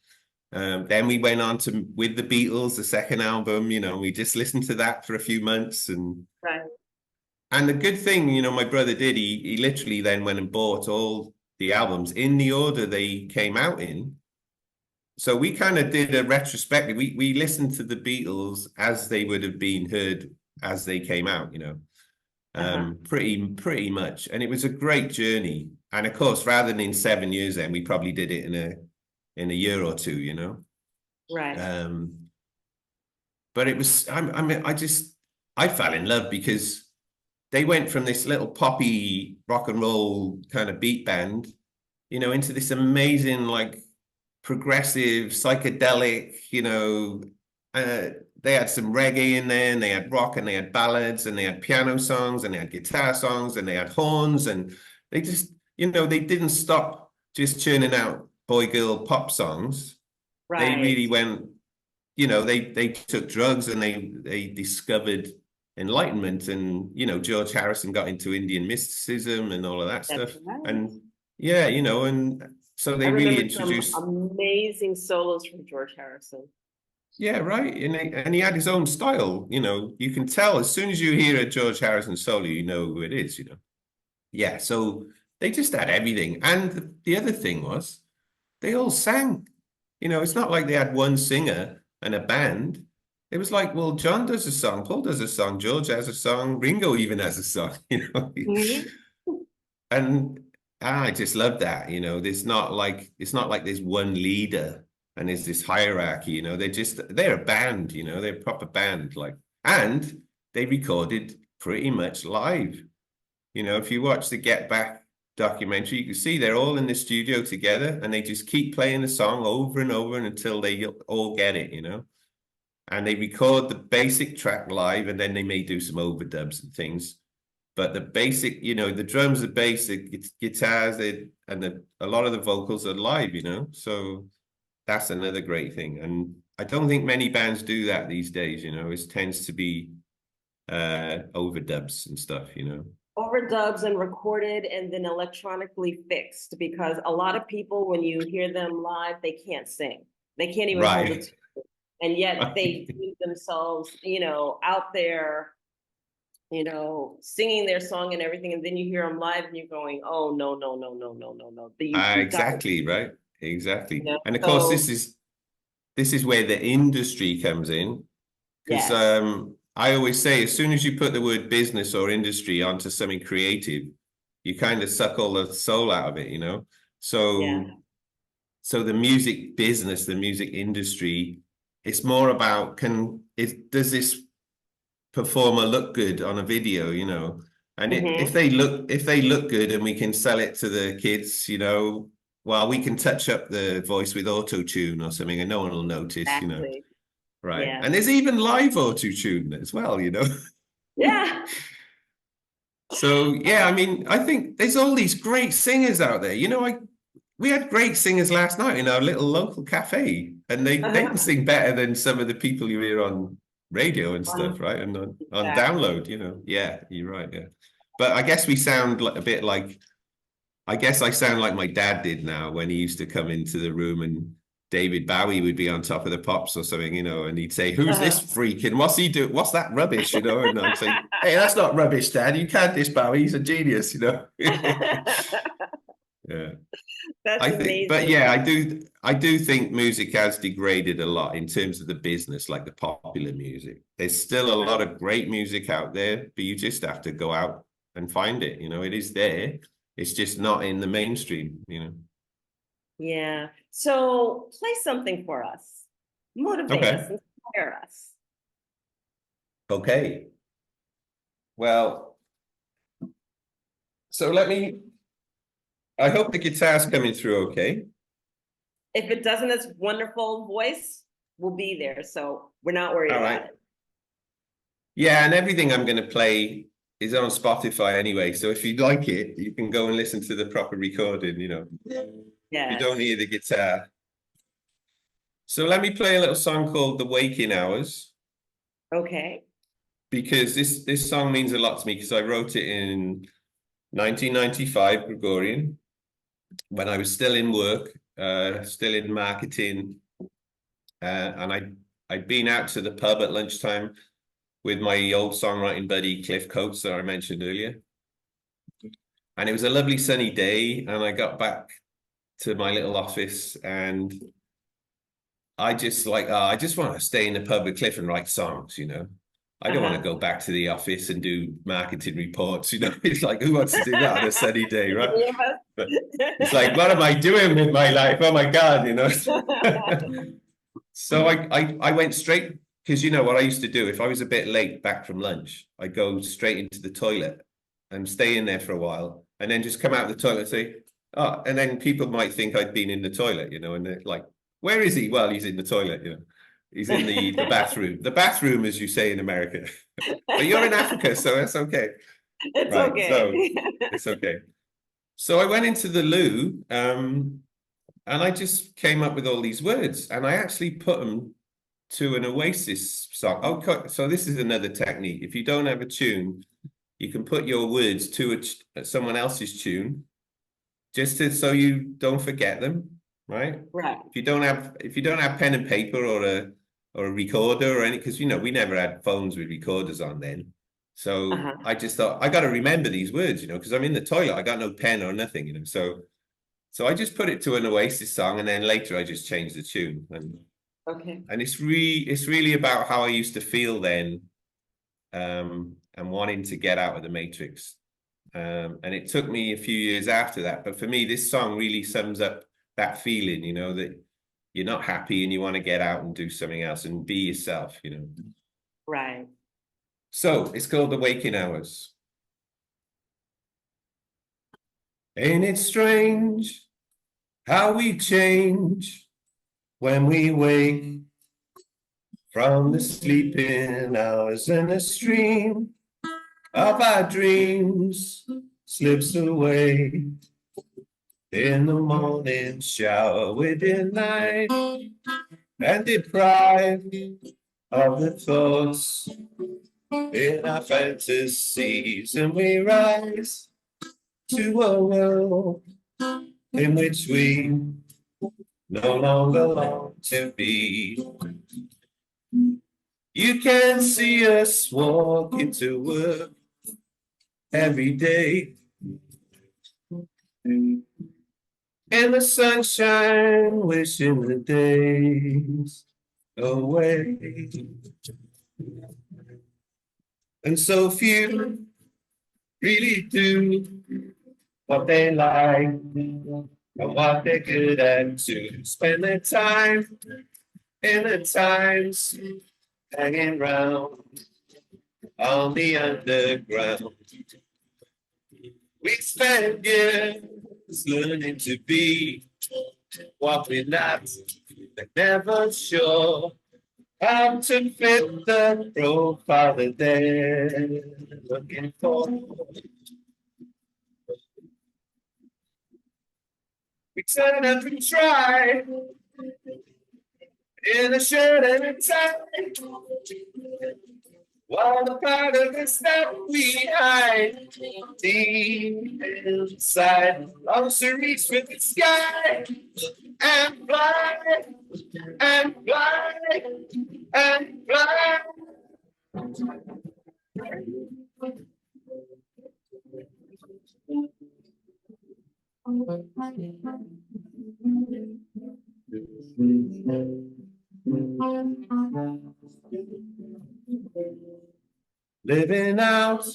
[SPEAKER 1] then we went on to with the Beatles, the second album. You know, we just listened to that for a few months and.
[SPEAKER 2] Right.
[SPEAKER 1] And the good thing, you know, my brother did, he literally then went and bought all the albums in the order they came out in. So we kind of did a retrospective. We listened to the Beatles as they would have been heard as they came out, you know, pretty much. And it was a great journey. And of course, rather than in 7 years, then we probably did it in a year or two, you know.
[SPEAKER 2] Right.
[SPEAKER 1] But it was, I mean, I fell in love because they went from this little poppy rock and roll kind of beat band, you know, into this amazing, like progressive, psychedelic, you know, they had some reggae in there and they had rock and they had ballads and they had piano songs and they had guitar songs and they had horns and they just, you know, they didn't stop just churning out boy girl pop songs. They
[SPEAKER 2] Right.
[SPEAKER 1] really went, you know, they took drugs and they discovered enlightenment and you know George Harrison got into Indian mysticism and all of that
[SPEAKER 2] That's
[SPEAKER 1] stuff
[SPEAKER 2] right.
[SPEAKER 1] and yeah you know and so
[SPEAKER 2] I
[SPEAKER 1] they really
[SPEAKER 2] remember some
[SPEAKER 1] introduced
[SPEAKER 2] amazing solos from George Harrison.
[SPEAKER 1] yeah right and he had his own style, you know, you can tell as soon as you hear a George Harrison solo you know who it is, you know. Yeah, so they just had everything and the other thing was they all sang, you know, it's not like they had one singer and a band. It was like, well, John does a song, Paul does a song, George has a song, Ringo even has a song, you know.
[SPEAKER 2] Mhm.
[SPEAKER 1] And I just love that, you know. There's not like it's not like there's one leader and there's this hierarchy, you know. They're a band, you know, they're a proper band, like, and they recorded pretty much live. You know, if you watch the Get Back documentary, you can see they're all in the studio together and they just keep playing the song over and over and until they all get it, you know. And they record the basic track live and then they may do some overdubs and things. But the basic, you know, the drums, the basic guitars, a lot of the vocals are live, you know. So that's another great thing. And I don't think many bands do that these days, you know. It tends to be overdubs and stuff, you know.
[SPEAKER 2] Overdubs and recorded and then electronically fixed because a lot of people, when you hear them live, they can't sing. They can't even hold
[SPEAKER 1] Right.
[SPEAKER 2] it. And yet they
[SPEAKER 1] Right.
[SPEAKER 2] deem themselves, you know, out there, you know, singing their song and everything. And then you hear them live and you're going, oh, no, no, no, no, no, no, no. You got it,
[SPEAKER 1] Exactly, right.
[SPEAKER 2] you
[SPEAKER 1] Exactly.
[SPEAKER 2] know?
[SPEAKER 1] And of course,
[SPEAKER 2] So,
[SPEAKER 1] this is where the industry comes in. Because
[SPEAKER 2] yes.
[SPEAKER 1] I always say, as soon as you put the word business or industry onto something creative, you kind of suck all the soul out of it, you know?
[SPEAKER 2] Yeah.
[SPEAKER 1] So the music business, the music industry, it's more about does this performer look good on a video, you know? And
[SPEAKER 2] Mm-hmm.
[SPEAKER 1] if they look good and we can sell it to the kids, you know, well, we can touch up the voice with auto tune or something and no one will notice, you know.
[SPEAKER 2] Exactly.
[SPEAKER 1] Right.
[SPEAKER 2] Yeah.
[SPEAKER 1] And there's even live auto tune as well, you know.
[SPEAKER 2] Yeah.
[SPEAKER 1] So yeah, I mean, I think there's all these great singers out there. You know, we had great singers last night in our little local cafe, and they can
[SPEAKER 2] Uh-huh.
[SPEAKER 1] sing better than some of the people you hear on radio and stuff,
[SPEAKER 2] Um,
[SPEAKER 1] right? And on
[SPEAKER 2] exactly.
[SPEAKER 1] download, you know. Yeah, you're right. Yeah. But I guess we sound like a bit like, I guess I sound like my dad did now when he used to come into the room and David Bowie would be on top of the pops or something, and he'd say, "Who's this freak? And what's he doing? What's that rubbish?" And I'd say, "Hey, that's not rubbish, Dad. You can't diss Bowie. He's a genius." Yeah.
[SPEAKER 2] That's
[SPEAKER 1] I think, but
[SPEAKER 2] amazing.
[SPEAKER 1] yeah, I do think music has degraded a lot in terms of the business, like the popular music. There's still a lot of great music out there, but you just have to go out and find it. It is there. It's just not in the mainstream.
[SPEAKER 2] Yeah. So play something for us. Motivate us,
[SPEAKER 1] Okay.
[SPEAKER 2] inspire us.
[SPEAKER 1] Okay. Well, so I hope the guitar's coming through okay.
[SPEAKER 2] If it doesn't, its wonderful voice will be there. So we're not worried
[SPEAKER 1] All
[SPEAKER 2] about
[SPEAKER 1] right.
[SPEAKER 2] it.
[SPEAKER 1] Yeah, and everything I'm going to play is on Spotify anyway. So if you'd like it, you can go and listen to the proper recording. You
[SPEAKER 2] Yes.
[SPEAKER 1] don't hear the guitar. So let me play a little song called The Waking Hours,
[SPEAKER 2] Okay.
[SPEAKER 1] because this song means a lot to me because I wrote it in 1995 Gregorian when I was still in work, still in marketing, and I'd been out to the pub at lunchtime with my old songwriting buddy Cliff Coates that I mentioned earlier. And it was a lovely sunny day, and I got back to my little office, and I just I just want to stay in the pub with Cliff and write songs. I don't want to
[SPEAKER 2] Uh-huh.
[SPEAKER 1] go back to the office and do marketing reports. It's like, who wants to do that on a sunny day, right?
[SPEAKER 2] Any of
[SPEAKER 1] But it's like, what am I doing with my life? Oh my God.
[SPEAKER 2] us?
[SPEAKER 1] So I went straight, because what I used to do if I was a bit late back from lunch, I'd go straight into the toilet and stay in there for a while, and then just come out of the toilet and say, oh, and then people might think I'd been in the toilet, and they're like, where is he? Well, he's in the toilet. He's in the bathroom. The bathroom, as you say in America. But you're in Africa, so that's okay.
[SPEAKER 2] It's
[SPEAKER 1] Right. So
[SPEAKER 2] okay.
[SPEAKER 1] it's okay. So I went into the loo, and I just came up with all these words, and I actually put them to an Oasis song. Oh, so this is another technique. If you don't have a tune, you can put your words to someone else's tune, just so you don't forget them, right?
[SPEAKER 2] Right.
[SPEAKER 1] If you don't have pen and paper or a recorder or any, because we never had phones with recorders on then. So
[SPEAKER 2] Uh-huh.
[SPEAKER 1] I just thought I got to remember these words, because I'm in the toilet. I got no pen or nothing. So I just put it to an Oasis song, and then later I just changed the tune.
[SPEAKER 2] Okay.
[SPEAKER 1] And it's really about how I used to feel then, and wanting to get out of the matrix. And it took me a few years after that, but for me, this song really sums up that feeling, that you're not happy and you want to get out and do something else and be yourself.
[SPEAKER 2] Right.
[SPEAKER 1] So it's called The Waking Hours. Ain't it strange how we change when we wake from the sleeping hours, and the stream of our dreams slips away in the morning shower. We're denied and deprived of the thoughts in our fantasies, and we rise to a world in which we no longer long to be. You can see us walk into work every day in the sunshine, wishing the days away. And so few really do what they like and what they're good at, to spend their time in the times hanging round on the underground. We spend years learning to be what we're not, but never sure how to fit the profile that they're looking for. We turn up and try in a shirt and a tie, What a part of the stuff we hide deep inside. Also reach for the sky and fly and fly and fly. Living out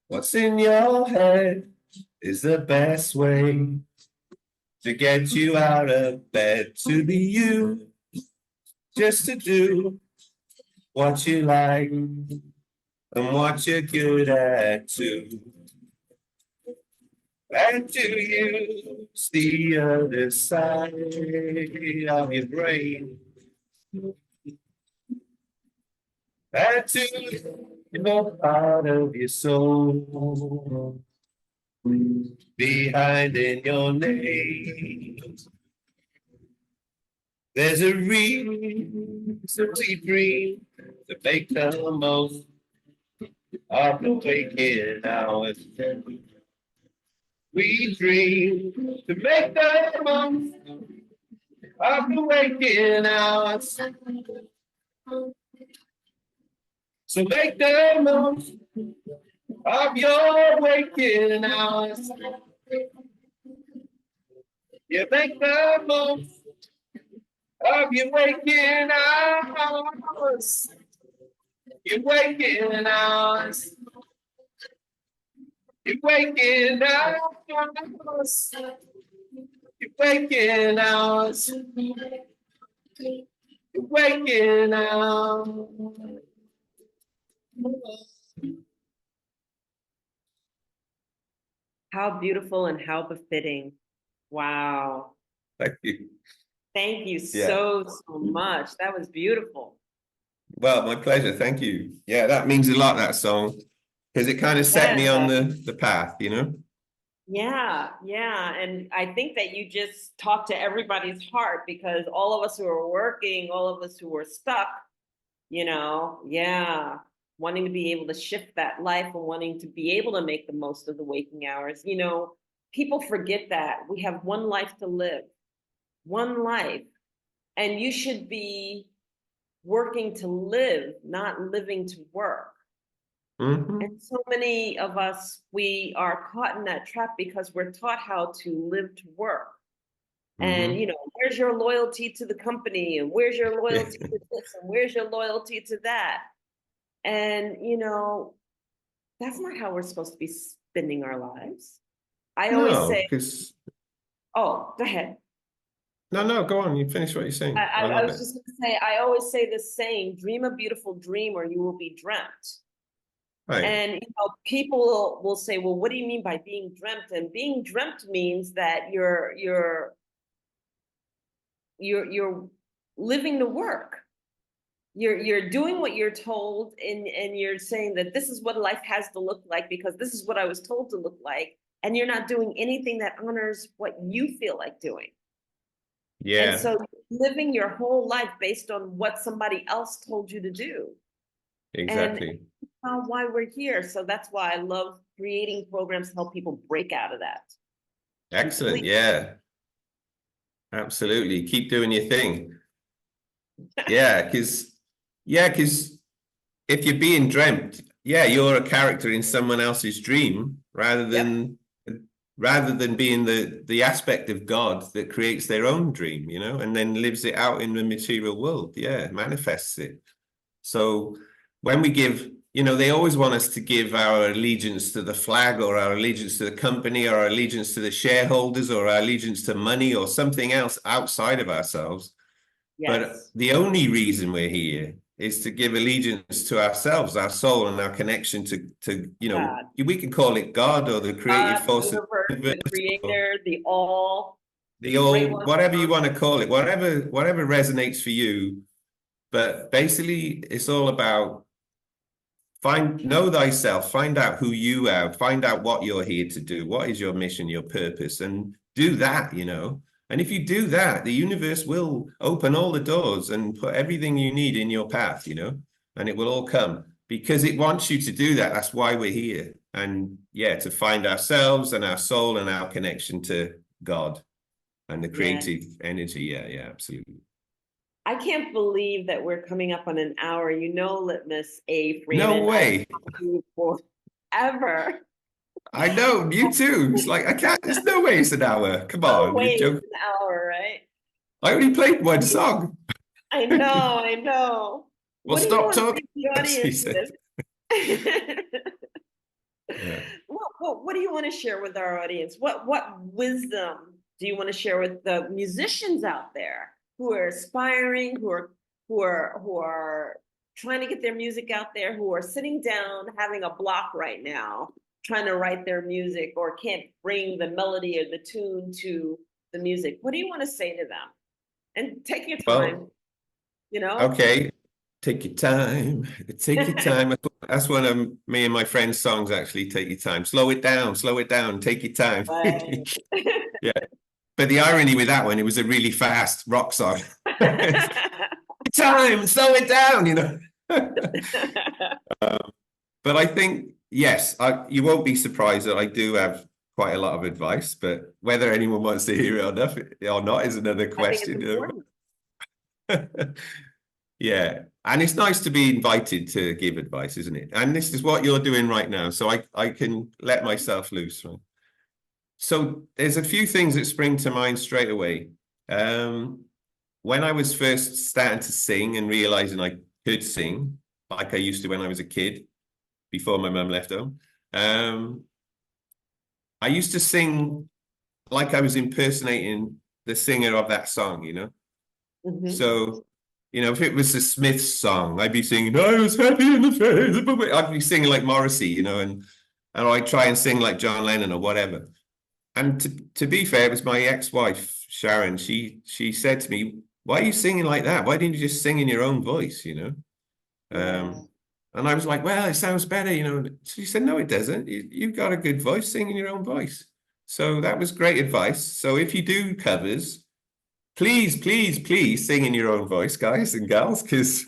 [SPEAKER 1] what's in your head is the best way to get you out of bed, to be you, just to do what you like and what you're good at too. And to use the other side of your brain. And to your part of your soul behind in your name. There's a reason we dream to make the most of the waking hours. We dream to make the most of the waking hours. So make the most of your waking hours. You make the most of your waking hours. Your waking hours. Your waking hours. Your waking hours. Your waking hours.
[SPEAKER 2] How beautiful and how befitting. Wow.
[SPEAKER 1] Thank you.
[SPEAKER 2] Thank you so much. That was beautiful.
[SPEAKER 1] Well, my pleasure. Thank you. Yeah, that means a lot, that song, because it kind of set me on the path, you know?
[SPEAKER 2] Yeah, yeah. And I think that you just talked to everybody's heart, because all of us who are working, all of us who are stuck, wanting to be able to shift that life and wanting to be able to make the most of the waking hours. People forget that we have one life to live, one life, and you should be working to live, not living to work.
[SPEAKER 1] Mm-hmm.
[SPEAKER 2] And so many of us, we are caught in that trap because we're taught how to live to work. And, where's your loyalty to the company? And where's your loyalty to this? And where's your loyalty to that? And, that's not how we're supposed to be spending our lives. I always say,
[SPEAKER 1] because...
[SPEAKER 2] Oh, go ahead.
[SPEAKER 1] No, go on. You finish what you're saying.
[SPEAKER 2] I was just going to say, I always say this saying, dream a beautiful dream or you will be dreamt.
[SPEAKER 1] Right.
[SPEAKER 2] And people will say, well, what do you mean by being dreamt? And being dreamt means that you're living to work. You're doing what you're told, and you're saying that this is what life has to look like because this is what I was told to look like, and you're not doing anything that honors what you feel like doing.
[SPEAKER 1] Yeah.
[SPEAKER 2] And so living your whole life based on what somebody else told you to do.
[SPEAKER 1] Exactly.
[SPEAKER 2] And why we're here. So that's why I love creating programs to help people break out of that.
[SPEAKER 1] Excellent.
[SPEAKER 2] Completely.
[SPEAKER 1] Yeah. Absolutely. Keep doing your thing. Yeah, because if you're being dreamt, you're a character in someone else's dream rather than being the aspect of God that creates their own dream, and then lives it out in the material world. Yeah, manifests it. So when we give, they always want us to give our allegiance to the flag or our allegiance to the company or our allegiance to the shareholders or our allegiance to money or something else outside of ourselves.
[SPEAKER 2] Yes.
[SPEAKER 1] But the only reason we're here is to give allegiance to ourselves, our soul, and our connection to God. We can call it God or the creative force,
[SPEAKER 2] the creator, the all,
[SPEAKER 1] whatever you want to call it, whatever resonates for you. But basically, it's all about know thyself, find out who you are, find out what you're here to do, what is your mission, your purpose, and do that, And if you do that, the universe will open all the doors and put everything you need in your path, and it will all come. because it wants you to do that. That's why we're here. And yeah, to find ourselves and our soul and our connection to God and the
[SPEAKER 2] Yeah.
[SPEAKER 1] creative energy. Yeah, yeah, absolutely.
[SPEAKER 2] I can't believe that we're coming up on an hour. You know, Litmus A
[SPEAKER 1] No
[SPEAKER 2] Freeman, I've
[SPEAKER 1] way.
[SPEAKER 2] known you forever.
[SPEAKER 1] I know, you too. It's like, I can't, there's no way it's an hour. Come
[SPEAKER 2] No
[SPEAKER 1] on, you're
[SPEAKER 2] way
[SPEAKER 1] joking.
[SPEAKER 2] it's an hour, right?
[SPEAKER 1] I only played one song.
[SPEAKER 2] I know, I know.
[SPEAKER 1] Well,
[SPEAKER 2] What do you
[SPEAKER 1] stop
[SPEAKER 2] want to
[SPEAKER 1] talking,
[SPEAKER 2] leave the
[SPEAKER 1] he
[SPEAKER 2] audience
[SPEAKER 1] said.
[SPEAKER 2] with?
[SPEAKER 1] Yeah.
[SPEAKER 2] What do you want to share with our audience? What wisdom do you want to share with the musicians out there who are aspiring, who are trying to get their music out there, who are sitting down having a block right now, trying to write their music or can't bring the melody or the tune to the music? What do you want to say to them? And take your time,
[SPEAKER 1] Well,
[SPEAKER 2] you know?
[SPEAKER 1] okay. Take your time. Take your time. That's one of me and my friend's songs, actually. Take your time. Slow it down, take your time.
[SPEAKER 2] Right.
[SPEAKER 1] Yeah. But the irony with that one, it was a really fast rock song. Time, slow it down, you know. But I think, yes, you won't be surprised that I do have quite a lot of advice, but whether anyone wants to hear it or not is another
[SPEAKER 2] I think it's
[SPEAKER 1] question.
[SPEAKER 2] important.
[SPEAKER 1] Yeah. And it's nice to be invited to give advice, isn't it? And this is what you're doing right now. So I can let myself loose. Right? So there's a few things that spring to mind straight away. When I was first starting to sing and realizing I could sing, like I used to when I was a kid, before my mum left home, I used to sing like I was impersonating the singer of that song, you know?
[SPEAKER 2] Mhm.
[SPEAKER 1] So, you know, if it was a Smiths song, I'd be singing, I was happy in the face. I'd be singing like Morrissey, you know, and I'd try and sing like John Lennon or whatever. And to be fair, it was my ex-wife, Sharon. She said to me, why are you singing like that? Why didn't you just sing in your own voice, you know?
[SPEAKER 2] Yeah.
[SPEAKER 1] And I was like, well, it sounds better, you know. She said, no, it doesn't. You've got a good voice, sing in your own voice. So that was great advice. So if you do covers, please, please, please sing in your own voice, guys and gals, because,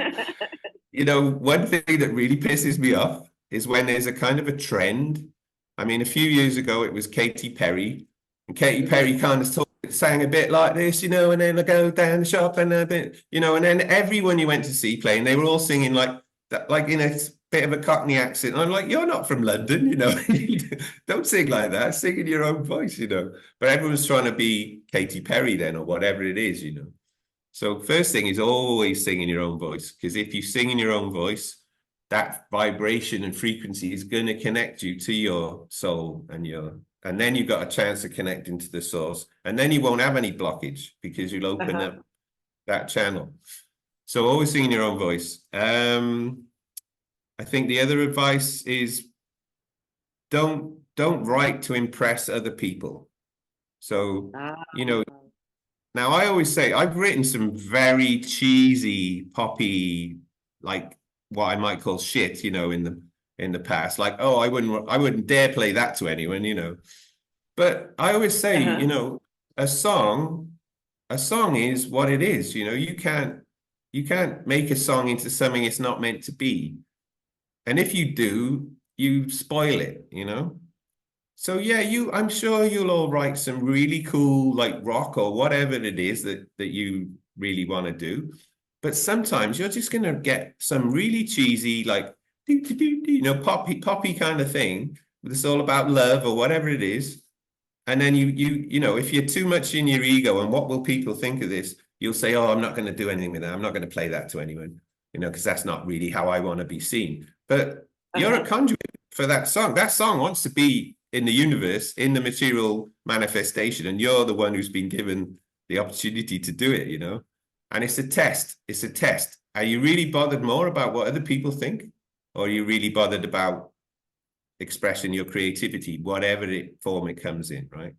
[SPEAKER 1] you know, one thing that really pisses me off is when there's a kind of a trend. I mean, a few years ago, it was Katy Perry, and Katy Perry kind of sang a bit like this, you know, and then I go down the shop and a bit, you know, and then everyone you went to see playing, they were all singing like that, like in a bit of a Cockney accent. And I'm like, you're not from London, you know, don't sing like that, sing in your own voice, you know. But everyone's trying to be Katy Perry then, or whatever it is, you know. So first thing is always sing in your own voice, because if you sing in your own voice, that vibration and frequency is going to connect you to your soul and then you've got a chance of connecting to the source, and then you won't have any blockage because you'll open
[SPEAKER 2] Uh-huh.
[SPEAKER 1] up that channel. So always sing in your own voice. I think the other advice is don't write to impress other people. So,
[SPEAKER 2] Ah.
[SPEAKER 1] you know, now I always say I've written some very cheesy, poppy, like what I might call shit, you know, in the past. Like, oh, I wouldn't dare play that to anyone, you know. But I always say, you
[SPEAKER 2] Uh-huh.
[SPEAKER 1] know, a song, a song is what it is. You know, you can't make a song into something it's not meant to be. And if you do, you spoil it, you know. So yeah, I'm sure you'll all write some really cool like rock or whatever it is that you really want to do. But sometimes you're just gonna get some really cheesy like you know poppy kind of thing. It's all about love or whatever it is. And then you know if you're too much in your ego and what will people think of this, you'll say, oh, I'm not going to do anything with that. I'm not going to play that to anyone, you know, because that's not really how I want to be seen. But you're a
[SPEAKER 2] Uh-huh.
[SPEAKER 1] conduit for that song. That song wants to be in the universe, in the material manifestation, and you're the one who's been given the opportunity to do it, you know. And it's a test. It's a test. Are you really bothered more about what other people think, or are you really bothered about expressing your creativity, whatever form it comes in, right?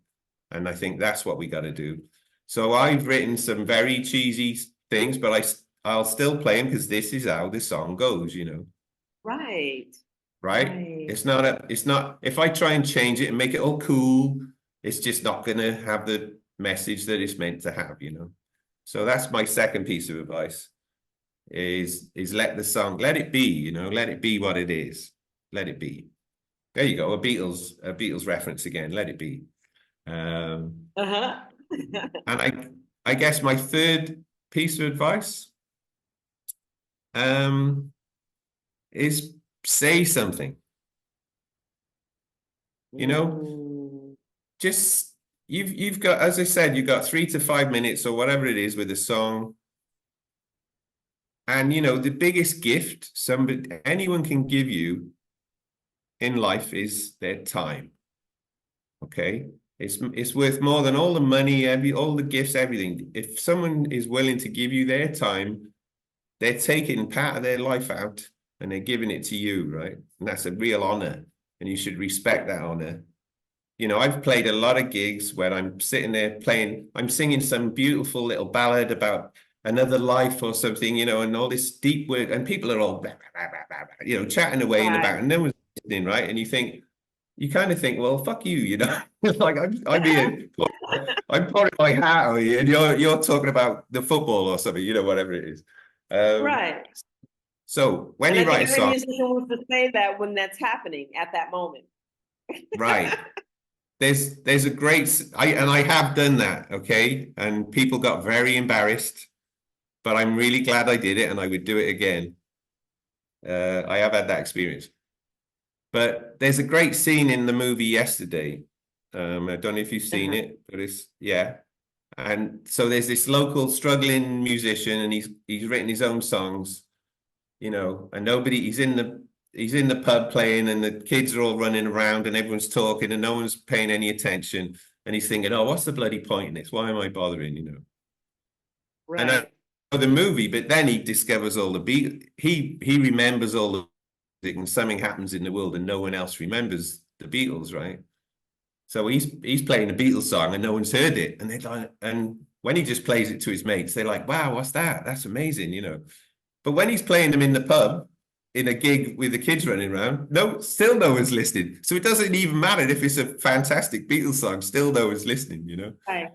[SPEAKER 1] And I think that's what we got to do. So I've written some very cheesy things, but I'll still play them because this is how the song goes, you know.
[SPEAKER 2] Right.
[SPEAKER 1] Right?
[SPEAKER 2] Right.
[SPEAKER 1] It's not if I try and change it and make it all cool, it's just not gonna have the message that it's meant to have, you know. So that's my second piece of advice. is let the song, let it be, you know, let it be what it is. Let it be. There you go, a Beatles reference again, let it be.
[SPEAKER 2] Uh-huh.
[SPEAKER 1] And I guess my third piece of advice is say something. You know,
[SPEAKER 2] Mm,
[SPEAKER 1] just you've got, as I said, you've got 3 to 5 minutes or whatever it is with a song. And you know, the biggest gift anyone can give you in life is their time. Okay. It's worth more than all the money, all the gifts, everything. If someone is willing to give you their time, they're taking part of their life out and they're giving it to you, right? And that's a real honor. And you should respect that honor. You know, I've played a lot of gigs where I'm sitting there playing, I'm singing some beautiful little ballad about another life or something, you know, and all this deep work, and people are all, you know, chatting away in the back,
[SPEAKER 2] right.
[SPEAKER 1] and no one's listening, right? And you kind of think, well, fuck you, you know, like I'm here, I'm pouring my heart out here, and you're talking about the football or something, you know, whatever it is. Um,
[SPEAKER 2] Right.
[SPEAKER 1] so when
[SPEAKER 2] And I
[SPEAKER 1] you
[SPEAKER 2] think
[SPEAKER 1] write a
[SPEAKER 2] every
[SPEAKER 1] song,
[SPEAKER 2] musician wants to say that when that's happening at that moment.
[SPEAKER 1] right? There's a great I have done that, okay, and people got very embarrassed, but I'm really glad I did it, and I would do it again. I have had that experience, but there's a great scene in the movie Yesterday. I don't know if you've seen
[SPEAKER 2] Uh-huh.
[SPEAKER 1] it, but it's yeah. And so there's this local struggling musician, and he's written his own songs, you know, and nobody he's in the pub playing, and the kids are all running around and everyone's talking and no one's paying any attention. And he's thinking, oh, what's the bloody point in this? Why am I bothering, you know? And I
[SPEAKER 2] Right.
[SPEAKER 1] know the movie, but then he discovers all the beat. He remembers all the music, and something happens in the world and no one else remembers the Beatles, right? So he's playing a Beatles song and no one's heard it. And they're like, and when he just plays it to his mates, they're like, wow, what's that? That's amazing, you know. But when he's playing them in the pub, in a gig with the kids running around, still no one's listening. So it doesn't even matter if it's a fantastic Beatles song, still no one's listening, you know?
[SPEAKER 2] Right.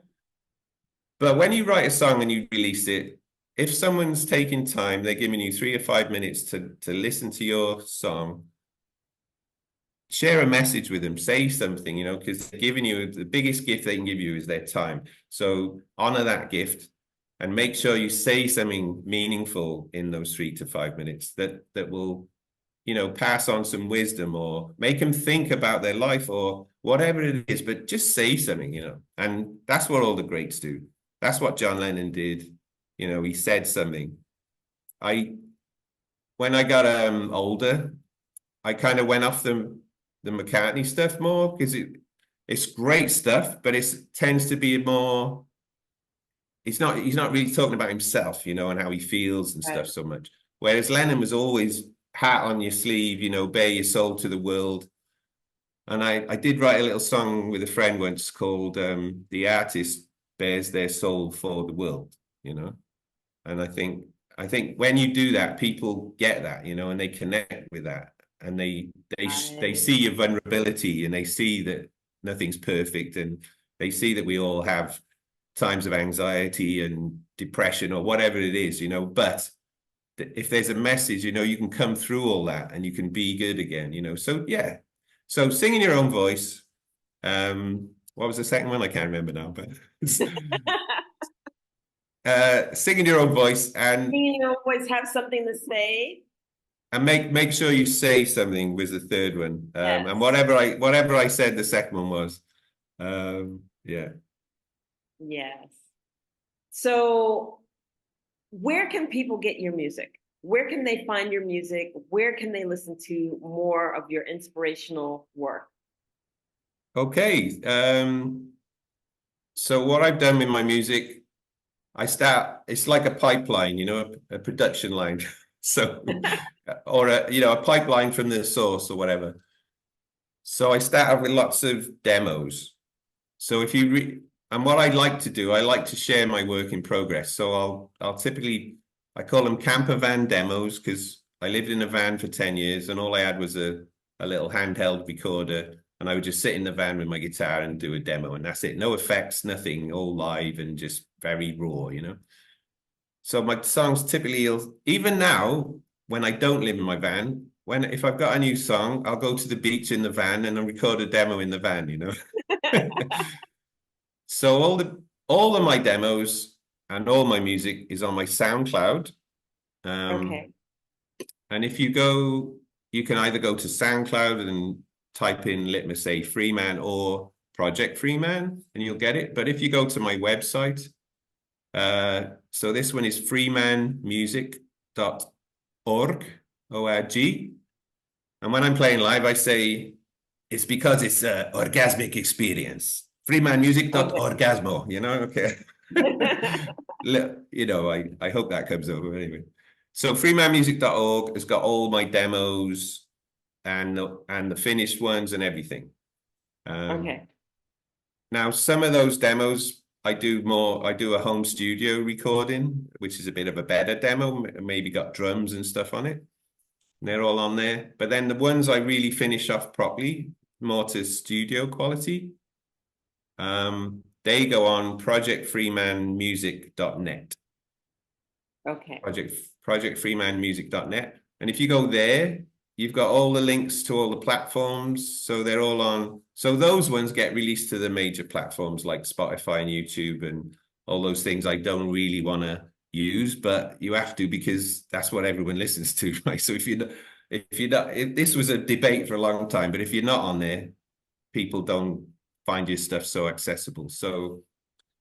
[SPEAKER 1] But when you write a song and you release it, if someone's taking time, they're giving you 3 or 5 minutes to listen to your song, share a message with them, say something, you know, because they're giving you the biggest gift they can give you is their time. So honor that gift and make sure you say something meaningful in those 3 to 5 minutes that will, you know, pass on some wisdom or make them think about their life or whatever it is, but just say something, you know. And that's what all the greats do. That's what John Lennon did. You know, he said something. I when I got older, I kind of went off the McCartney stuff more because it's great stuff, but it tends to be more. He's not really talking about himself, you know, and how he feels and stuff
[SPEAKER 2] Right.
[SPEAKER 1] so much. Whereas Lennon was always hat on your sleeve, you know, bare your soul to the world. And I did write a little song with a friend once called "The Artist Bears Their Soul for the World," you know. And I think when you do that, people get that, you know, and they connect with that, and they
[SPEAKER 2] Right.
[SPEAKER 1] see your vulnerability, and they see that nothing's perfect, and they see that we all have times of anxiety and depression or whatever it is, you know. But if there's a message, you know, you can come through all that and you can be good again, you know. So yeah, so sing in your own voice. What was the second one? I can't remember now, but sing in your own voice
[SPEAKER 2] You know, always have something to say.
[SPEAKER 1] and make sure you say something was the third one. And
[SPEAKER 2] Yes.
[SPEAKER 1] whatever I said the second one was. Yeah.
[SPEAKER 2] Yes. So, where can people get your music? Where can they find your music? Where can they listen to more of your inspirational work?
[SPEAKER 1] Okay. So what I've done with my music, it's like a pipeline, you know, a production line. So, or you know, a pipeline from the source or whatever. So I start out with lots of demos. So if you and what I like to do, I like to share my work in progress. So I'll typically I call them camper van demos because I lived in a van for 10 years and all I had was a little handheld recorder and I would just sit in the van with my guitar and do a demo and that's it. No effects, nothing, all live and just very raw, you know. So my songs typically, even now, when I don't live in my van, if I've got a new song, I'll go to the beach in the van and I'll record a demo in the van, you know. So all of my demos and all my music is on my SoundCloud.
[SPEAKER 2] Okay.
[SPEAKER 1] And if you go, you can either go to SoundCloud and type in Litmus A Freeman or Project Freeman, and you'll get it. But if you go to my website, so this one is freemanmusic.org, O-R-G. And when I'm playing live, I say, it's because it's an orgasmic experience.
[SPEAKER 2] Okay.
[SPEAKER 1] Freemanmusic.orgasmo, you know, okay. You know, I hope that comes over anyway. So freemanmusic.org has got all my demos and the finished ones and everything.
[SPEAKER 2] Okay.
[SPEAKER 1] Now, some of those demos, I do a home studio recording, which is a bit of a better demo, maybe got drums and stuff on it. And they're all on there. But then the ones I really finish off properly, more to studio quality, they go on projectfreemanmusic.net.
[SPEAKER 2] Okay.
[SPEAKER 1] Projectfreemanmusic.net. And if you go there, you've got all the links to all the platforms. So they're all on. So those ones get released to the major platforms like Spotify and YouTube and all those things I don't really want to use, but you have to because that's what everyone listens to, right? So if this was a debate for a long time, but if you're not on there, people don't find your stuff so accessible. So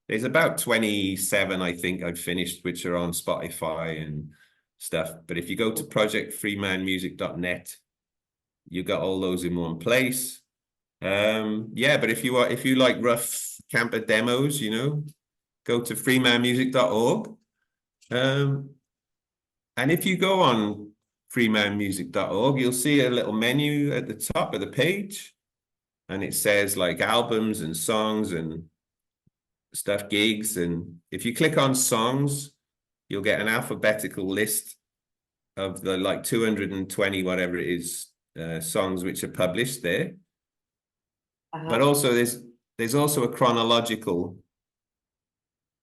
[SPEAKER 1] there's about 27, I think, I've finished, which are on Spotify and stuff. But if you go to projectfreemanmusic.net, you got all those in one place. Yeah, but if you like rough camper demos, you know, go to freemanmusic.org. And if you go on freemanmusic.org, you'll see a little menu at the top of the page, and it says like albums and songs and stuff, gigs. And if you click on songs, you'll get an alphabetical list of the like 220 whatever it is songs which are published there. But also there's also a chronological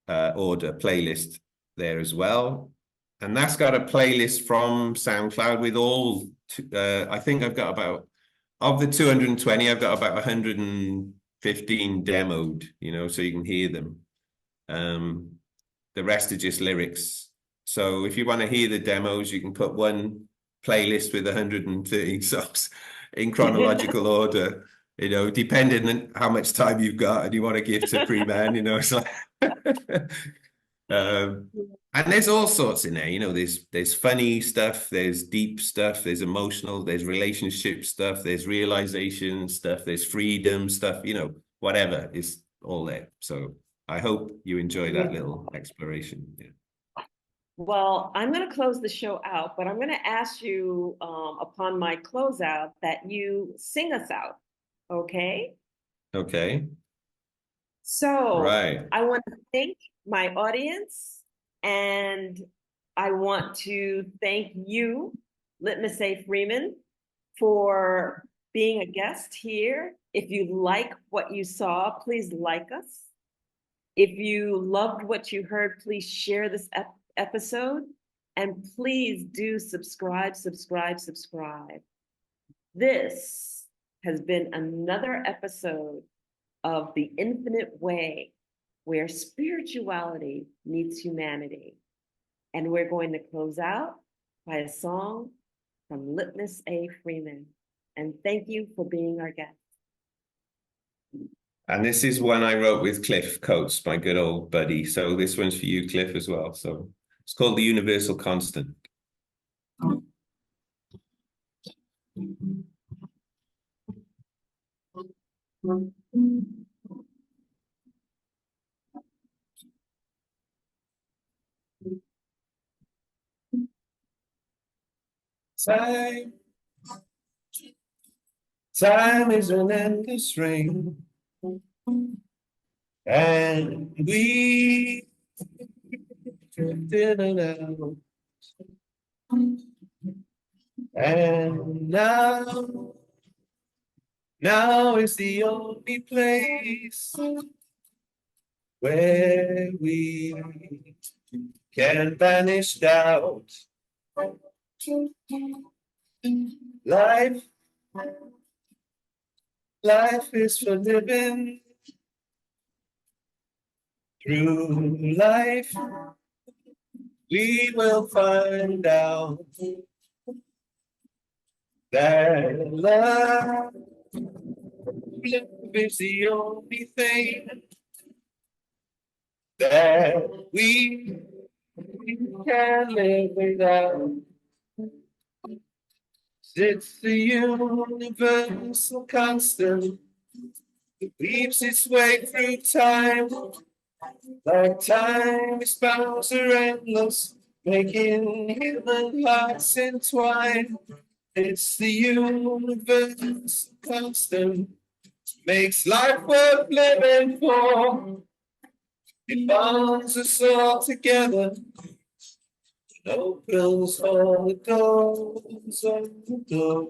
[SPEAKER 1] order playlist there as well, and that's got a playlist from SoundCloud with all I think I've got about, of the 220, I've got about 115 demoed, you know, so you can hear them. The rest are just lyrics. So if you want to hear the demos, you can put one playlist with 130 songs in chronological order, you know, depending on how much time you've got and you want to give to Freeman, you know, it's like and there's all sorts in there, you know, there's funny stuff, there's deep stuff, there's emotional, there's relationship stuff, there's realization stuff, there's freedom stuff, you know, whatever is all there. So I hope you enjoy that little exploration. Yeah.
[SPEAKER 2] Well, I'm going to close the show out, but I'm going to ask you upon my closeout that you sing us out. Okay.
[SPEAKER 1] Okay.
[SPEAKER 2] So
[SPEAKER 1] Right.
[SPEAKER 2] I want to thank my audience, and I want to thank you, Litmus A Freeman, for being a guest here. If you like what you saw, please like us. If you loved what you heard, please share this episode, and please do subscribe. This has been another episode of The Infinite Way, where spirituality meets humanity. And we're going to close out by a song from Litmus A Freeman. And thank you for being our guest.
[SPEAKER 1] And this is one I wrote with Cliff Coates, my good old buddy. So this one's for you, Cliff, as well. So it's called The Universal Constant. Time is an endless rain, and we drifted along. And now is the only place where we can banish doubt. Life, life is for living. Through life, we will find out that love is the only thing that we can live without. It's the universal constant that weaves its way through time. Like time is bounds are endless, making human hearts entwine. It's the universe constant, makes life worth living for. It bonds us all together, and opens all the doors of the door.